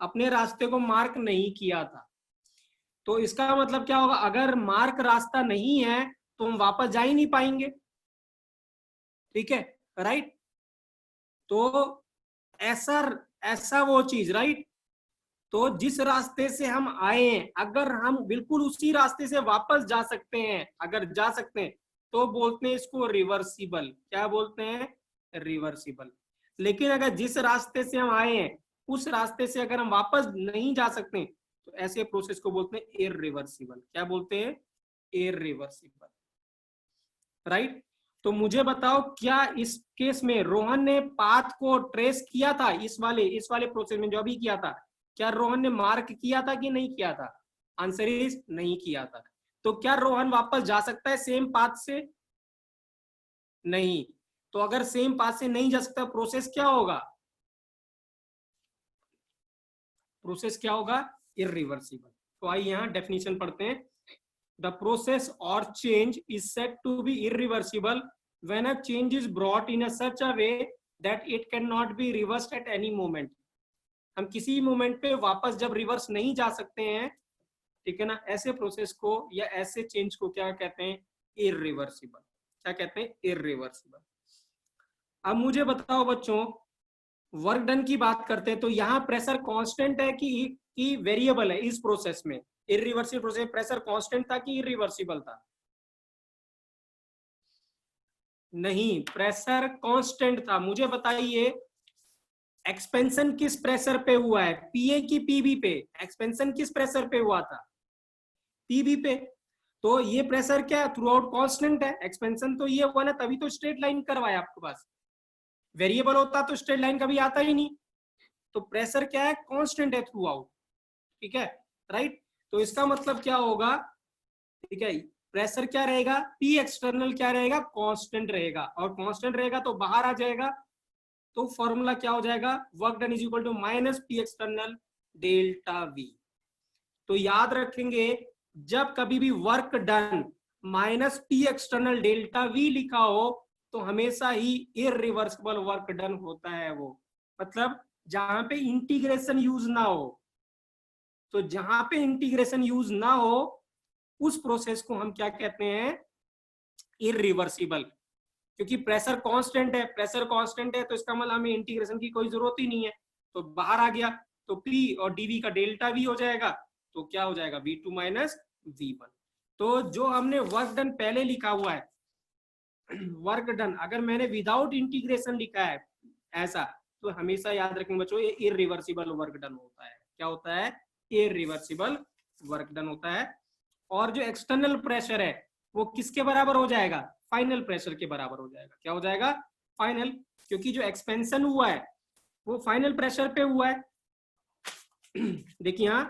अपने रास्ते को मार्क नहीं किया था। तो इसका मतलब क्या होगा? अगर मार्क रास्ता नहीं है तो हम वापस जा ही नहीं पाएंगे। ठीक है, राइट? तो ऐसा ऐसा वो चीज, राइट? तो जिस रास्ते से हम आए हैं अगर हम बिल्कुल उसी रास्ते से वापस जा सकते हैं, अगर जा सकते हैं तो बोलते हैं इसको रिवर्सिबल। क्या बोलते हैं? रिवर्सिबल। लेकिन अगर जिस रास्ते से हम आए हैं उस रास्ते से अगर हम वापस नहीं जा सकते तो ऐसे प्रोसेस को बोलते हैं इररिवर्सिबल। क्या बोलते हैं? Irreversible, right? तो मुझे बताओ, क्या इस केस में रोहन ने पाथ को ट्रेस किया था? इस वाले प्रोसेस में जो अभी किया था, क्या रोहन ने मार्क किया था कि नहीं किया था? आंसर इज नहीं किया था। तो क्या रोहन वापस जा सकता है सेम पाथ से? नहीं। तो अगर सेम पाथ से नहीं जा सकता, प्रोसेस क्या होगा? प्रोसेस क्या होगा? इररिवर्सिबल। तो आइए यहां डेफिनेशन पढ़ते हैं। The process or change is said to be irreversible when a change is brought in a such a way that it cannot be reversed at any moment. हम किसी मोमेंट पे वापस जब रिवर्स नहीं जा सकते हैं, ठीक है ना, ऐसे प्रोसेस को या ऐसे चेंज को क्या कहते हैं? इररिवर्सिबल। क्या कहते हैं? इररिवर्सिबल। अब मुझे बताओ बच्चों, वर्क डन की बात करते हैं तो यहाँ प्रेशर कांस्टेंट है कि वेरिएबल है? इस प्रोसेस में, इररिवर्सिबल प्रोसेस, प्रेशर कांस्टेंट था कि इररिवर्सिबल था? नहीं, प्रेशर कांस्टेंट था। मुझे बताइए, एक्सपेंशन किस प्रेशर पे हुआ है? पीए की पीबी पे? एक्सपेंशन किस प्रेशर पे हुआ था? पीबी पे। तो ये प्रेशर क्या है? थ्रू आउट कांस्टेंट है। एक्सपेंशन तो ये हुआ ना, तभी तो स्ट्रेट लाइन करवाया आपके पास। वेरिएबल होता तो स्ट्रेट लाइन कभी आता ही नहीं। तो प्रेशर क्या है? कांस्टेंट है थ्रू आउट। ठीक है, राइट? तो इसका मतलब क्या होगा? ठीक है, प्रेशर क्या रहेगा? पी एक्सटर्नल क्या रहेगा? कांस्टेंट रहेगा। और कांस्टेंट रहेगा तो बाहर आ जाएगा, तो फॉर्मूला क्या हो जाएगा? Work done is equal to minus P external delta V. तो याद रखेंगे, जब कभी भी work done minus P external delta V लिखा हो तो हमेशा ही इररिवर्सिबल वर्क डन होता है वो। मतलब जहां पे इंटीग्रेशन यूज ना हो, तो जहां पे इंटीग्रेशन यूज ना हो उस प्रोसेस को हम क्या कहते हैं? इररिवर्सिबल। क्योंकि प्रेशर कांस्टेंट है, प्रेशर कांस्टेंट है तो इसका मतलब हमें इंटीग्रेशन की कोई जरूरत ही नहीं है। तो बाहर आ गया तो P और dV का डेल्टा V हो जाएगा, तो क्या हो जाएगा? V2 minus V1। तो जो हमने वर्क डन पहले लिखा हुआ है, वर्क डन अगर मैंने विदाउट इंटीग्रेशन लिखा है ऐसा, तो हमेशा याद रखेंगे बच्चों, ये इररिवर्सिबल वर्क डन होता है। क्या होता है? इररिवर्सिबल वर्क डन होता है। और जो एक्सटर्नल प्रेशर है वो किसके बराबर हो जाएगा? फाइनल प्रेशर के बराबर हो जाएगा। क्या हो जाएगा? फाइनल। क्योंकि जो एक्सपेंशन हुआ है वो फाइनल प्रेशर पे हुआ है। देखिए यहां,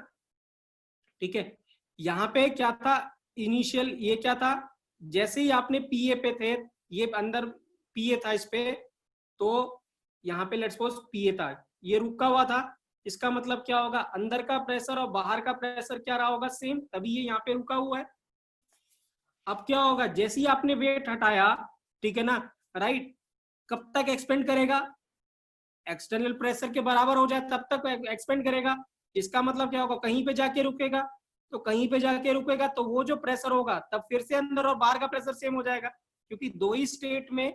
ठीक है, यहाँ पे क्या था? इनिशियल ये क्या था? जैसे ही आपने पीए पे थे, ये अंदर पीए था इस पे, तो यहाँ पे लेट्स सपोज पीए था, ये रुका हुआ था। इसका मतलब क्या होगा? अंदर का प्रेशर और बाहर का प्रेशर क्या रहा होगा? सेम, तभी ये यहाँ पे रुका हुआ है। अब क्या होगा? जैसे ही आपने वेट हटाया, ठीक है ना, राइट, कब तक एक्सपेंड करेगा? एक्सटर्नल प्रेशर के बराबर हो जाए तब तक एक्सपेंड करेगा। इसका मतलब क्या होगा? कहीं पे जाके रुकेगा। तो कहीं पे जाके रुकेगा तो वो जो प्रेशर होगा तब फिर से अंदर और बाहर का प्रेशर सेम हो जाएगा, क्योंकि दो ही स्टेट में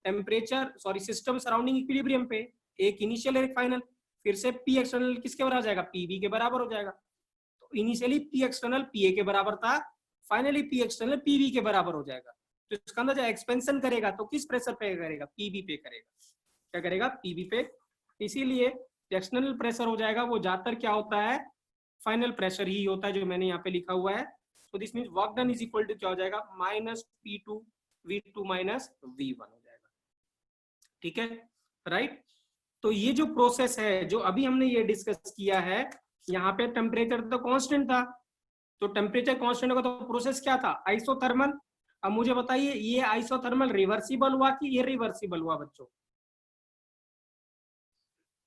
temperature, sorry, system surrounding equilibrium पे, एक इनिशियल एक फाइनल। फिर से पी एक्सटर्नल किसके बराबर हो जाएगा, पीबी के बराबर हो जाएगा। तो इनिशियली पी एक्सटर्नल पीए के बराबर था, फाइनली पी एक्सटर्नल पीबी के बराबर हो जाएगा। तो इसका अंदर जो एक्सपेंशन करेगा तो किस प्रेशर पे करेगा, पीबी पे करेगा। क्या करेगा, पीबी पे। इसीलिए एक्सटर्नल प्रेशर हो जाएगा वो ज्यादातर क्या होता है, फाइनल प्रेशर ही होता है, जो मैंने यहाँ पे लिखा हुआ है। तो this means work done is equal to क्या हो जाएगा, minus P2 V2 minus V1 हो जाएगा। ठीक है, राइट। तो ये जो प्रोसेस है जो अभी हमने ये डिस्कस किया है, यहाँ पे टेम्परेचर तो कांस्टेंट था, तो टेम्परेचर कांस्टेंट होगा तो प्रोसेस क्या था, आइसोथर्मल। अब मुझे बताइए ये आइसोथर्मल रिवर्सिबल हुआ कि इरिवर्सिबल हुआ बच्चों,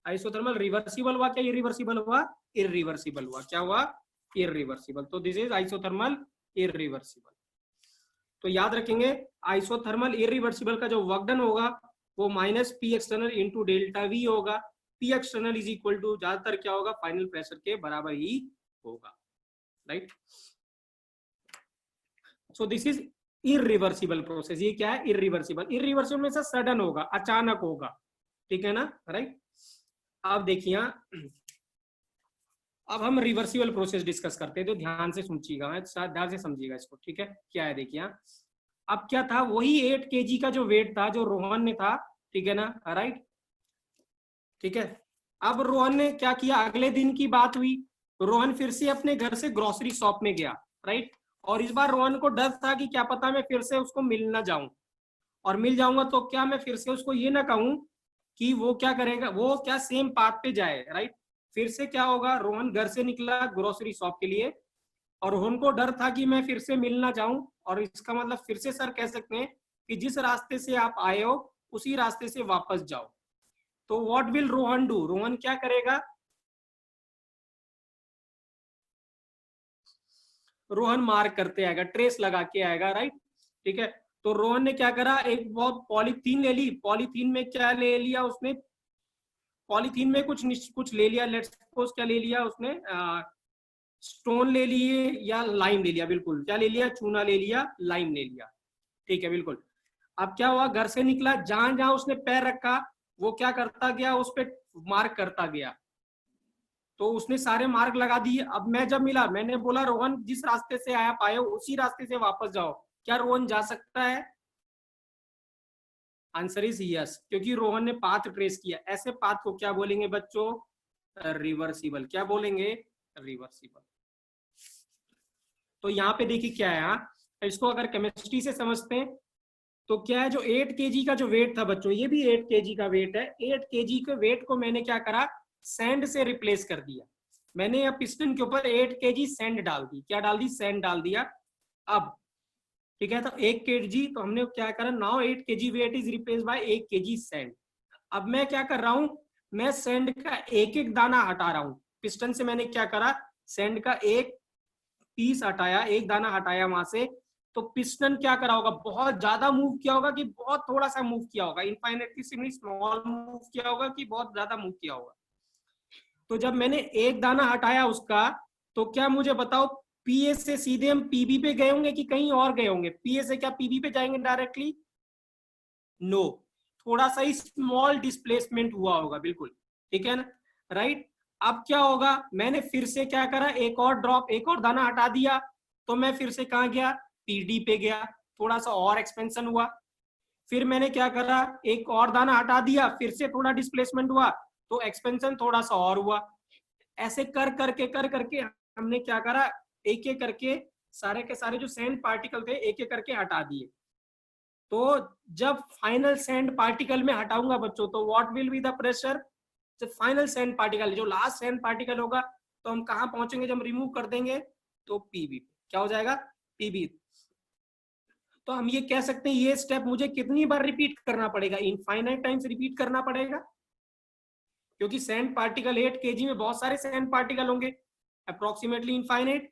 आइसोथर्मल रिवर्सिबल हुआ क्या इरिवर्सिबल हुआ, इरिवर्सिबल हुआ। क्या हुआ, इरिवर्सिबल। तो दिस इज आइसोथर्मल इरिवर्सिबल। तो याद रखेंगे आइसोथर्मल इरिवर्सिबल का जो वर्क डन होगा वो minus P external into delta V होगा। P external is equal to ज्यादातर क्या होगा, फाइनल प्रेशर के बराबर ही होगा, right. So this is irreversible process. ये क्या है, इरिवर्सिबल। इरिवर्सिबल में से सडन होगा, अचानक होगा, ठीक है ना, राइट। अब देखिए अब हम रिवर्सिबल प्रोसेस डिस्कस करते हैं, तो ध्यान से सुनिएगा, ध्यान से समझिएगा इसको, ठीक है। क्या है देखिए, अब क्या था, वही 8 kg का जो वेट था जो रोहन ने था, ठीक है ना, राइट, ठीक है। अब रोहन ने क्या किया, अगले दिन की बात हुई, रोहन फिर से अपने घर से ग्रोसरी शॉप में गया, राइट। और इस बार रोहन को डर था कि क्या पता मैं फिर से उसको मिल ना जाऊं, और मिल जाऊंगा तो क्या मैं फिर से उसको ये ना कहूं कि वो क्या करेगा, वो क्या सेम पाथ पे जाए, राइट। फिर से क्या होगा, रोहन घर से निकला ग्रोसरी शॉप के लिए, और रोहन को डर था कि मैं फिर से मिल ना जाऊं, और इसका मतलब फिर से सर कह सकते हैं कि जिस रास्ते से आप आए हो उसी रास्ते से वापस जाओ। तो what will Rohan do, Rohan क्या करेगा, रोहन मार्क करते आएगा, ट्रेस लगा के आएगा, राइट, ठीक है। तो रोहन ने क्या करा, एक बहुत पॉलीथीन ले ली, पॉलीथीन में क्या ले लिया उसने, पॉलीथीन में कुछ ले लिया, लेट्स सपोज क्या ले लिया उसने, स्टोन ले लिए या लाइम ले लिया, बिल्कुल क्या ले लिया, चूना ले लिया, लाइम ले लिया, ठीक है, बिल्कुल। अब क्या हुआ, घर से निकला, जहां जहां उसने पैर रखा वो क्या करता गया, उस पर मार्क करता गया, तो उसने सारे मार्क लगा दिए। अब मैं जब मिला मैंने बोला रोहन जिस रास्ते से आया पाए हो उसी रास्ते से वापस जाओ, क्या रोहन जा सकता है, आंसर इज यस, क्योंकि रोहन ने पाथ ट्रेस किया। ऐसे पाथ को क्या बोलेंगे बच्चों, रिवर्सिबल। क्या बोलेंगे, रिवर्सिबल। तो यहाँ पे देखिए क्या है, इसको अगर केमिस्ट्री से समझते हैं तो क्या है, जो 8 kg का जो वेट था बच्चों, ये भी 8 kg का वेट है, 8 kg के वेट को मैंने क्या करा, सैंड से रिप्लेस कर दिया। मैंने अब पिस्टन के ऊपर 8 kg सैंड डाल दी, क्या डाल दी, सैंड डाल दिया। अब ठीक है, तो 1 kg, तो हमने क्या करा, now 8 kg weight is replace by 1 kg sand. अब मैं क्या कर रहा हूं, मैं सैंड का एक एक दाना हटा रहा हूं, पिस्टन से मैंने क्या करा, सैंड का एक पीस हटाया, एक दाना हटाया वहां से, तो पिस्टन क्या करा होगा, बहुत ज्यादा मूव किया होगा कि बहुत थोड़ा सा मूव किया होगा, इनफाइनेटली स्मॉल मूव किया होगा कि बहुत ज्यादा मूव किया होगा। तो जब मैंने एक दाना हटाया उसका, तो क्या मुझे बताओ, पीए से सीधे हम पीबी पे गए होंगे कि कहीं और गए होंगे, पीए से क्या पीबी पे जाएंगे डायरेक्टली, नो, थोड़ा सा ही स्मॉल डिस्प्लेसमेंट हुआ होगा, बिल्कुल, ठीक है ना, राइट। अब क्या होगा, मैंने फिर से क्या करा, एक और ड्रॉप, एक और दाना हटा दिया, तो मैं फिर से कहाँ गया, पीडी पे गया, थोड़ा सा और एक्सपेंशन हुआ। फिर मैंने क्या करा, एक और दाना हटा दिया, फिर से थोड़ा डिस्प्लेसमेंट हुआ, तो एक्सपेंशन थोड़ा सा और हुआ। ऐसे कर करके हमने क्या करा, एक एक करके सारे के सारे जो सैंड पार्टिकल थे एक एक करके हटा दिए। तो जब फाइनल सैंड पार्टिकल में हटाऊंगा बच्चों, तो what will be the pressure, जब फाइनल सैंड पार्टिकल, जो लास्ट सैंड पार्टिकल होगा, तो हम कहां पहुंचेंगे, जब रिमूव कर देंगे तो पीबी, क्या हो जाएगा, पीबी। तो हम ये कह सकते हैं ये स्टेप मुझे कितनी बार रिपीट करना पड़ेगा, इनफाइनाइट टाइम्स रिपीट करना पड़ेगा, क्योंकि सैंड पार्टिकल 8 kg में बहुत सारे सैंड पार्टिकल होंगे, अप्रोक्सीमेटली इनफाइनाइट,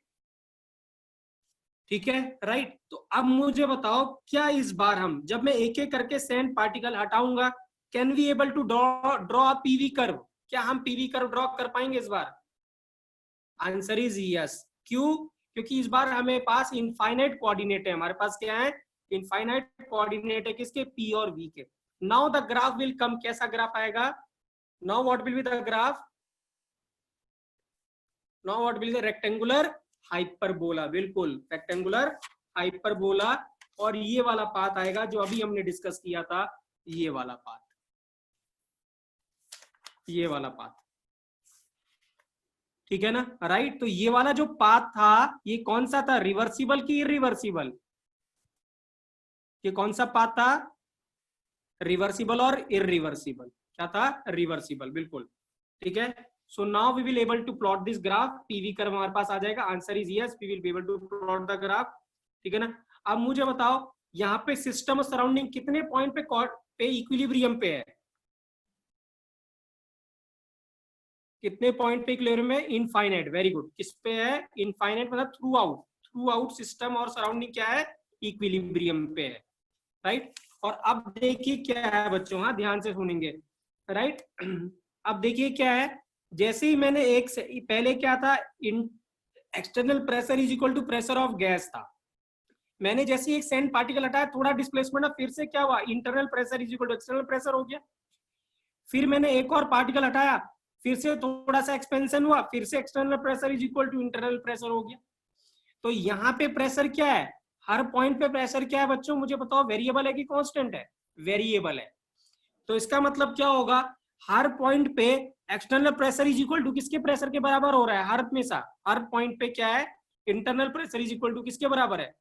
ठीक है, राइट। तो अब मुझे बताओ, क्या इस बार हम जब मैं एक एक करके सैंड पार्टिकल हटाऊंगा, can we able to draw PV curve, क्या हम पीवी कर्व ड्रॉ कर पाएंगे इस बार, आंसर इज यस। क्यों, क्योंकि इस बार हमें पास इनफाइनाइट कोऑर्डिनेट है, हमारे पास क्या है, इनफाइनाइट कोऑर्डिनेट है, किसके, पी और वी के। Now the graph will come, कैसा ग्राफ आएगा, now what will be the graph, now what will the rectangular hyperbola, बिल्कुल रेक्टेंगुलर हाइपरबोला। और ये वाला पाथ आएगा जो अभी हमने डिस्कस किया था, ये वाला पाथ, ये वाला पाथ, ठीक है ना, राइट। तो ये वाला जो पाथ था ये कौन सा था, रिवर्सिबल की इरिवर्सिबल? ये कौन सा पाथ था, रिवर्सिबल और इरिवर्सिबल? क्या था, रिवर्सिबल, बिल्कुल, ठीक है। So now we will able to plot this graph, PV curve हमारे पास आ जाएगा, answer is yes, we will be able to plot the graph, ठीक है ना। अब मुझे बताओ यहाँ पे सिस्टम और सराउंडिंग कितने पॉइंट पे इक्विलिब्रियम पे है, कितने पॉइंट पे इक्विलिब्रियम है, इनफाइनाइट, वेरी गुड। किस पे है, इनफाइनाइट, मतलब थ्रू आउट सिस्टम और सराउंडिंग क्या है, इक्विलिब्रियम पे है, राइट। और अब देखिए क्या है बच्चों, हाँ ध्यान से सुनेंगे, राइट। अब देखिए क्या है, जैसे ही मैंने एक से पहले क्या था, external pressure is equal to pressure of gas था, मैंने जैसे ही एक सैंड पार्टिकल हटाया, थोड़ा डिस्प्लेसमेंट, फिर से क्या हुआ, internal pressure is equal to external pressure हो गया। फिर मैंने एक और पार्टिकल हटाया, फिर से थोड़ा सा एक्सपेंशन हुआ, फिर से external pressure is equal to internal pressure हो गया। तो यहाँ पे प्रेशर क्या है, हर पॉइंट पे प्रेशर क्या है बच्चों, मुझे बताओ, वेरिएबल है कि कांस्टेंट है, वेरिएबल है। तो इसका मतलब क्या होगा, हर पॉइंट पे external pressure is equal to किसके प्रेशर के बराबर हो रहा है, हर हमेशा हर पॉइंट पे क्या है, internal pressure is equal to किसके बराबर है,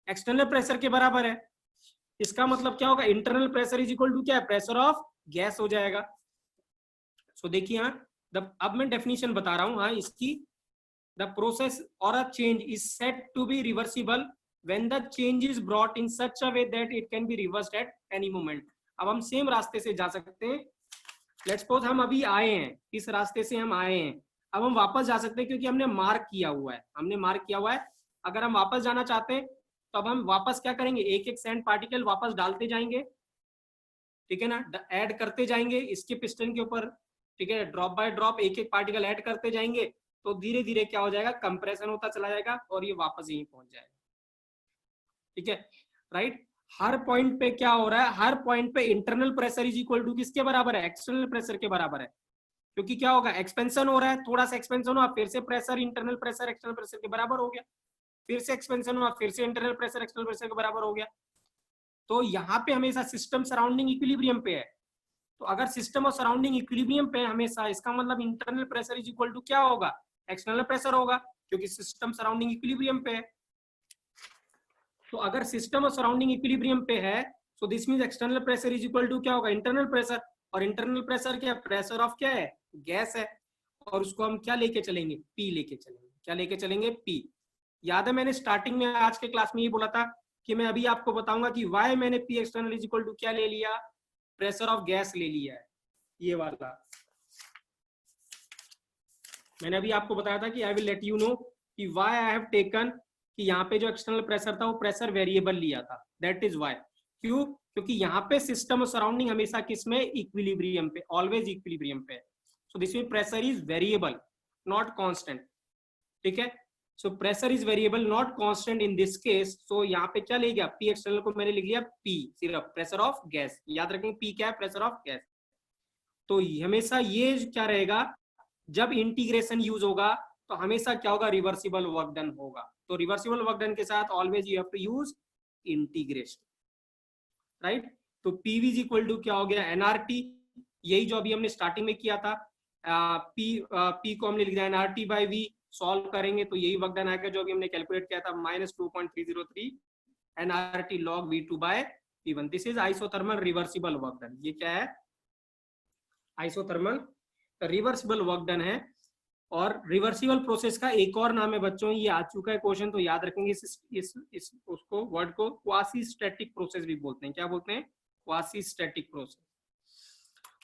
एक्सटर्नल प्रेशर के बराबर है। इसका मतलब क्या होगा, internal pressure is equal to क्या है, प्रेशर ऑफ गैस हो जाएगा। सो देखिए हाँ, अब मैं डेफिनेशन बता रहा हूँ हाँ इसकी, द प्रोसेस और a change is set to be reversible when the change is brought in such a way that it can be reversed at any moment। अब हम सेम रास्ते से जा सकते हैं, लेट्स सपोज हम अभी आए हैं, इस रास्ते से हम आए हैं, अब हम वापस जा सकते हैं क्योंकि हमने मार्क किया हुआ है, हमने मार्क किया हुआ है। अगर हम वापस जाना चाहते हैं तो अब हम वापस क्या करेंगे, एक एक सैंड पार्टिकल वापस डालते जाएंगे, ठीक है ना, ऐड करते जाएंगे इसके पिस्टन के ऊपर, ठीक है, ड्रॉप बाय ड्रॉप एक एक पार्टिकल ऐड करते जाएंगे, तो धीरे धीरे क्या हो जाएगा, कंप्रेशन होता चला जाएगा और ये वापस यहीं पहुंच जाएगा, ठीक है, राइट। हर पॉइंट पे क्या हो रहा है, हर पॉइंट पे internal pressure is equal to किसके बराबर है, एक्सटर्नल प्रेशर के बराबर है। क्योंकि क्या होगा, एक्सपेंशन हो रहा है, थोड़ा सा एक्सपेंशन हुआ, फिर से pressure internal pressure external pressure के बराबर हो गया, फिर से एक्सपेंशन हुआ, फिर से इंटरनल प्रेशर एक्सटर्नल प्रेशर के बराबर हो गया। तो यहाँ पे हमेशा सिस्टम सराउंडिंग इक्विलिब्रियम पे है, तो अगर सिस्टम और सराउंडिंग इक्विलिब्रियम पे हमेशा, इसका मतलब internal pressure is equal to क्या होगा, एक्सटर्नल प्रेशर होगा, क्योंकि सिस्टम सराउंडिंग इक्विलिब्रियम पे है। तो अगर सिस्टम और सराउंडिंग इक्विलिब्रियम पे है, so this means external pressure is equal to क्या होगा, इंटरनल प्रेशर, और इंटरनल प्रेशर क्या, प्रेशर ऑफ क्या है, गैस है, और उसको हम क्या लेके चलेंगे, पी लेके चलेंगे, क्या लेके चलेंगे, पी। याद है मैंने स्टार्टिंग में आज के क्लास में ये बोला था कि मैं अभी आपको बताऊंगा कि वाई मैंने P external is equal to क्या ले लिया, प्रेशर ऑफ गैस ले लिया है, ये वाला मैंने अभी आपको बताया था कि आई विल लेट यू नो कि वाई आई हैव टेकन, कि यहाँ पे जो एक्सटर्नल प्रेशर था वो प्रेशर वेरिएबल लिया था, दैट इज वाई। क्यों, क्योंकि यहाँ पे सिस्टम और सराउंडिंग हमेशा किसमें, इक्विलिब्रियम पे, ऑलवेज इक्विलिब्रियम पे। So this mean pressure is variable not constant, ठीक है। So pressure is variable not constant in this case. So यहाँ पे क्या ले गया, पी एक्सटर्नल को मैंने लिख लिया पी, सिर्फ प्रेशर ऑफ गैस, याद रखेंगे पी क्या है, प्रेशर ऑफ गैस। तो हमेशा ये क्या रहेगा, जब इंटीग्रेशन यूज होगा तो हमेशा क्या होगा, रिवर्सिबल वर्क डन होगा। तो रिवर्सिबल वर्क डन के साथ always you have to use integration, right. तो पीवी इज इक्वल टू क्या हो गया, एनआरटी, यही जो अभी हमने स्टार्टिंग में किया था, पी को हमने लिख दिया एनआरटी बाई वी, सॉल्व करेंगे तो यही वर्क डन आएगा जो अभी हमने कैलकुलेट किया था, -2.303 NRT log V2 by V1। This is isothermal reversible work done, ये क्या है, आइसोथर्मल रिवर्सिबल वर्क डन है। और रिवर्सिबल प्रोसेस का एक और नाम है बच्चों, ये आ चुका है क्वेश्चन, तो याद रखेंगे इस उसको, वर्ड को क्वासी स्टैटिक प्रोसेस भी बोलते हैं, क्या बोलते हैं, quasi static process.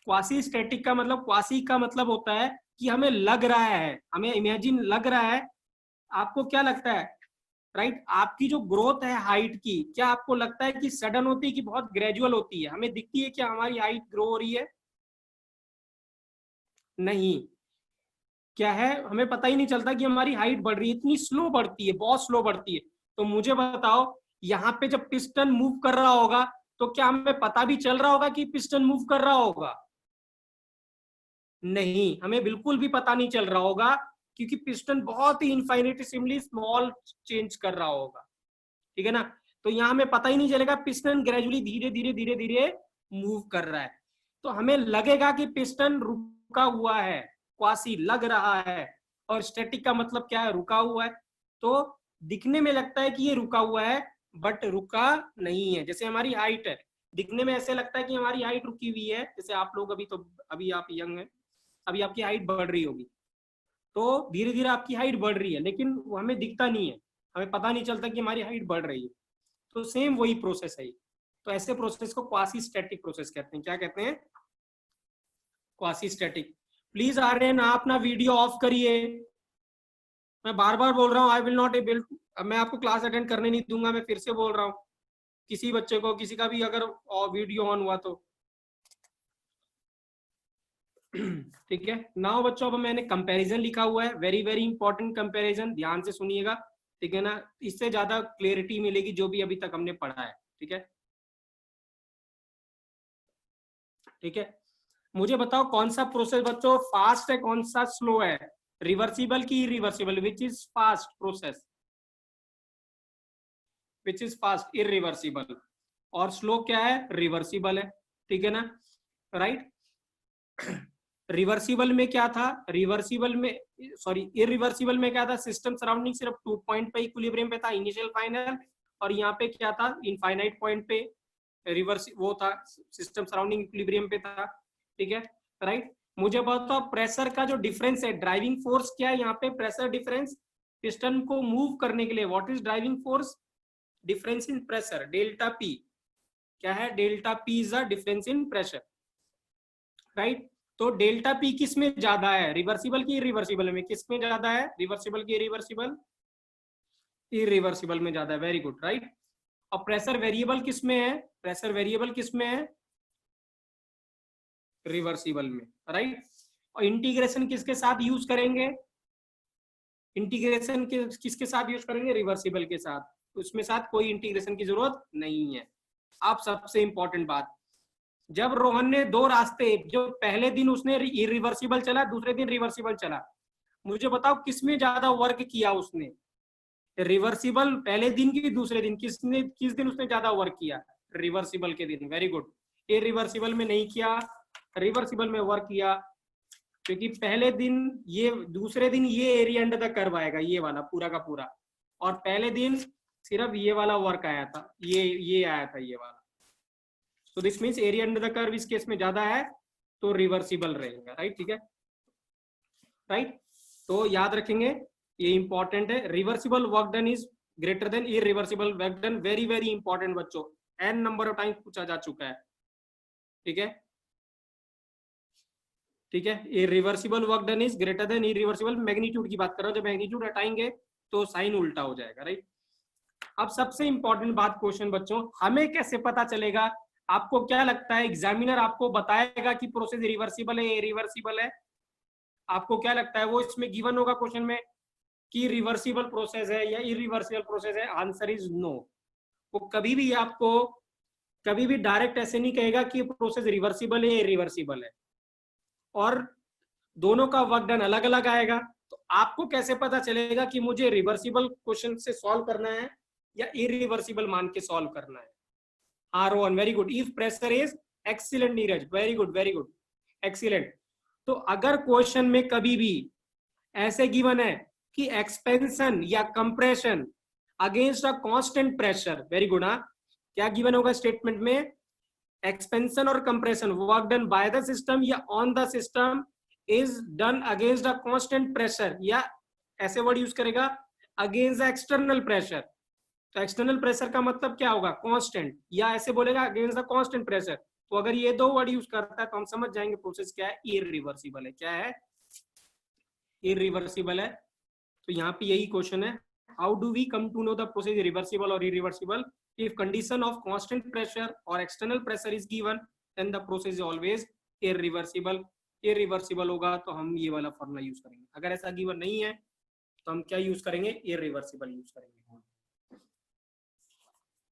Quasi static का मतलब, क्वासी का मतलब होता है कि हमें लग रहा है, हमें इमेजिन लग रहा है, आपको क्या लगता है, राइट, आपकी जो ग्रोथ है हाइट की, क्या आपको लगता है कि सडन होती है कि बहुत ग्रेजुअल होती है, हमें दिखती है क्या हमारी हाइट ग्रो हो रही है, नहीं, क्या है, हमें पता ही नहीं चलता कि हमारी हाइट बढ़ रही है, इतनी स्लो बढ़ती है, बहुत स्लो बढ़ती है। तो मुझे बताओ, यहाँ पे जब पिस्टन मूव कर रहा होगा तो क्या हमें पता भी चल रहा होगा कि पिस्टन मूव कर रहा होगा, नहीं, हमें बिल्कुल भी पता नहीं चल रहा होगा क्योंकि पिस्टन बहुत ही इनफाइनिटेसिमली स्मॉल चेंज कर रहा होगा, ठीक है ना। तो यहाँ हमें पता ही नहीं चलेगा, पिस्टन ग्रेजुअली धीरे धीरे धीरे धीरे मूव कर रहा है। तो हमें लगेगा कि पिस्टन रुका हुआ है, क्वासी लग रहा है, और स्टैटिक का मतलब क्या है, रुका हुआ है। तो दिखने में लगता है कि ये रुका हुआ है, बट रुका नहीं है। जैसे हमारी हाइट है, दिखने में ऐसे लगता है कि हमारी हाइट रुकी हुई है। जैसे आप लोग अभी आप यंग हैं, अभी आपकी हाइट बढ़ रही होगी, तो धीरे धीरे आपकी हाइट बढ़ रही है, लेकिन वो हमें दिखता नहीं है, हमें पता नहीं चलता कि हमारी हाइट बढ़ रही है। तो सेम वही प्रोसेस है। तो ऐसे प्रोसेस को क्वासी स्टैटिक प्रोसेस कहते हैं। क्या कहते हैं? Quasi static. प्लीज आर्यन, आप ना वीडियो ऑफ करिए। मैं बार बार बोल रहा हूँ, आई विल नॉट एबल, मैं आपको क्लास अटेंड करने नहीं दूंगा। मैं फिर से बोल रहा हूँ, किसी बच्चे को, किसी का भी अगर वीडियो ऑन हुआ तो ठीक है। नाउ बच्चों, अब मैंने कंपैरिजन लिखा हुआ है, वेरी वेरी इंपॉर्टेंट कंपैरिजन, ध्यान से सुनिएगा, ठीक है ना। इससे ज्यादा क्लियरिटी मिलेगी जो भी अभी तक हमने पढ़ा है, ठीक है। ठीक है, मुझे बताओ कौन सा प्रोसेस बच्चों फास्ट है, कौन सा स्लो है, रिवर्सिबल की irreversible? Which is fast process? Which is fast? Irreversible. और स्लो क्या है? रिवर्सिबल है, ठीक है ना, राइट। रिवर्सिबल में क्या था? रिवर्सिबल में, सॉरी, इरिवर्सिबल में क्या था? सिस्टम सराउंडिंग सिर्फ 2 पॉइंट पे इक्विलिब्रियम पे था, इनिशियल फाइनल, और यहाँ पे क्या था? इनफाइनाइट पॉइंट पे रिवर्स वो था, सिस्टम सराउंडिंग इक्विलिब्रियम पे था, ठीक है, राइट। मुझे बताओ प्रेशर का जो डिफरेंस है, ड्राइविंग फोर्स क्या है यहाँ पे? प्रेशर डिफरेंस पिस्टन को मूव करने के लिए, what is driving force? Difference in pressure, delta P. क्या है? Delta P is a difference in pressure, right. तो डेल्टा पी किस में ज्यादा है, रिवर्सिबल की इरिवर्सिबल में? किस में ज्यादा है? रिवर्सिबल की इरिवर्सिबल? इरिवर्सिबल में ज्यादा है, वेरी गुड, राइट। और प्रेशर वेरिएबल किस में है? प्रेशर वेरिएबल किस में है? रिवर्सिबल में, राइट। और इंटीग्रेशन किसके साथ यूज करेंगे? इंटीग्रेशन किसके साथ यूज करेंगे? रिवर्सिबल के साथ। उसमें साथ कोई इंटीग्रेशन की जरूरत नहीं है। अब सबसे इंपॉर्टेंट बात, जब रोहन ने दो रास्ते, जो पहले दिन उसने इरिवर्सिबल चला, दूसरे दिन रिवर्सिबल चला, मुझे बताओ किसमें ज्यादा वर्क किया उसने? रिवर्सिबल पहले दिन की दूसरे दिन, किस दिन उसने ज्यादा वर्क किया? रिवर्सिबल के दिन, वेरी गुड। इरिवर्सिबल में नहीं किया, रिवर्सिबल में वर्क किया, क्योंकि पहले दिन ये, दूसरे दिन ये एरिया अंडर द कर्व आएगा, ये वाला पूरा का पूरा, और पहले दिन सिर्फ ये वाला वर्क आया था, ये आया था, ये वाला। तो this means area under the curve इस केस में ज्यादा है, तो रिवर्सिबल रहेगा, राइट, ठीक है, राइट। तो याद रखेंगे, ये इंपॉर्टेंट है, reversible work done is greater than irreversible work done, very very important बच्चों, n नंबर ऑफ टाइम पूछा जा चुका है, ठीक है, ठीक है। Irreversible work done is greater than irreversible, magnitude की बात कर रहा हूं, जब मैग्नीट्यूड हटाएंगे तो साइन उल्टा हो जाएगा, राइट। अब सबसे इंपॉर्टेंट बात क्वेश्चन बच्चों, हमें कैसे पता चलेगा? आपको क्या लगता है एग्जामिनर आपको बताएगा कि प्रोसेस रिवर्सिबल है या इरिवर्सिबल है? आपको क्या लगता है? वो इसमें गिवन होगा क्वेश्चन में कि रिवर्सिबल प्रोसेस है या इरिवर्सिबल प्रोसेस है? Answer is no. वो कभी भी आपको, कभी भी डायरेक्ट ऐसे नहीं कहेगा कि प्रोसेस रिवर्सिबल है या इरिवर्सिबल है, और दोनों का वर्क डन अलग अलग आएगा। तो आपको कैसे पता चलेगा कि मुझे रिवर्सिबल क्वेश्चन से सॉल्व करना है या इरिवर्सिबल मान के सॉल्व करना है? हाँ Rohan, very good, if pressure is, excellent Neeraj, very good very good, excellent. तो अगर क्वेश्चन में कभी भी ऐसे गिवन है कि एक्सपेंशन या compression against a constant pressure, very good, हाँ, क्या गिवन होगा स्टेटमेंट में? एक्सपेंशन और compression work done by the system या on the system is done against a constant pressure, या ऐसे वर्ड यूज करेगा, अगेंस्ट द एक्सटर्नल प्रेशर। तो एक्सटर्नल प्रेशर का मतलब क्या होगा? कांस्टेंट, या ऐसे बोलेगा अगेंस्ट द कांस्टेंट प्रेशर। तो अगर ये दो वर्ड यूज करता है तो हम समझ जाएंगे प्रोसेस क्या है, इरिवर्सिबल है। क्या है? इरिवर्सिबल है। तो यहाँ पे यही क्वेश्चन है, how do we come to know the process reversible और irreversible? If condition of constant pressure और external pressure is given, then the process is always irreversible. Irreversible होगा तो हम ये वाला फॉर्मूला यूज करेंगे, अगर ऐसा गिवन नहीं है तो हम क्या यूज करेंगे? इरिवर्सिबल यूज करेंगे।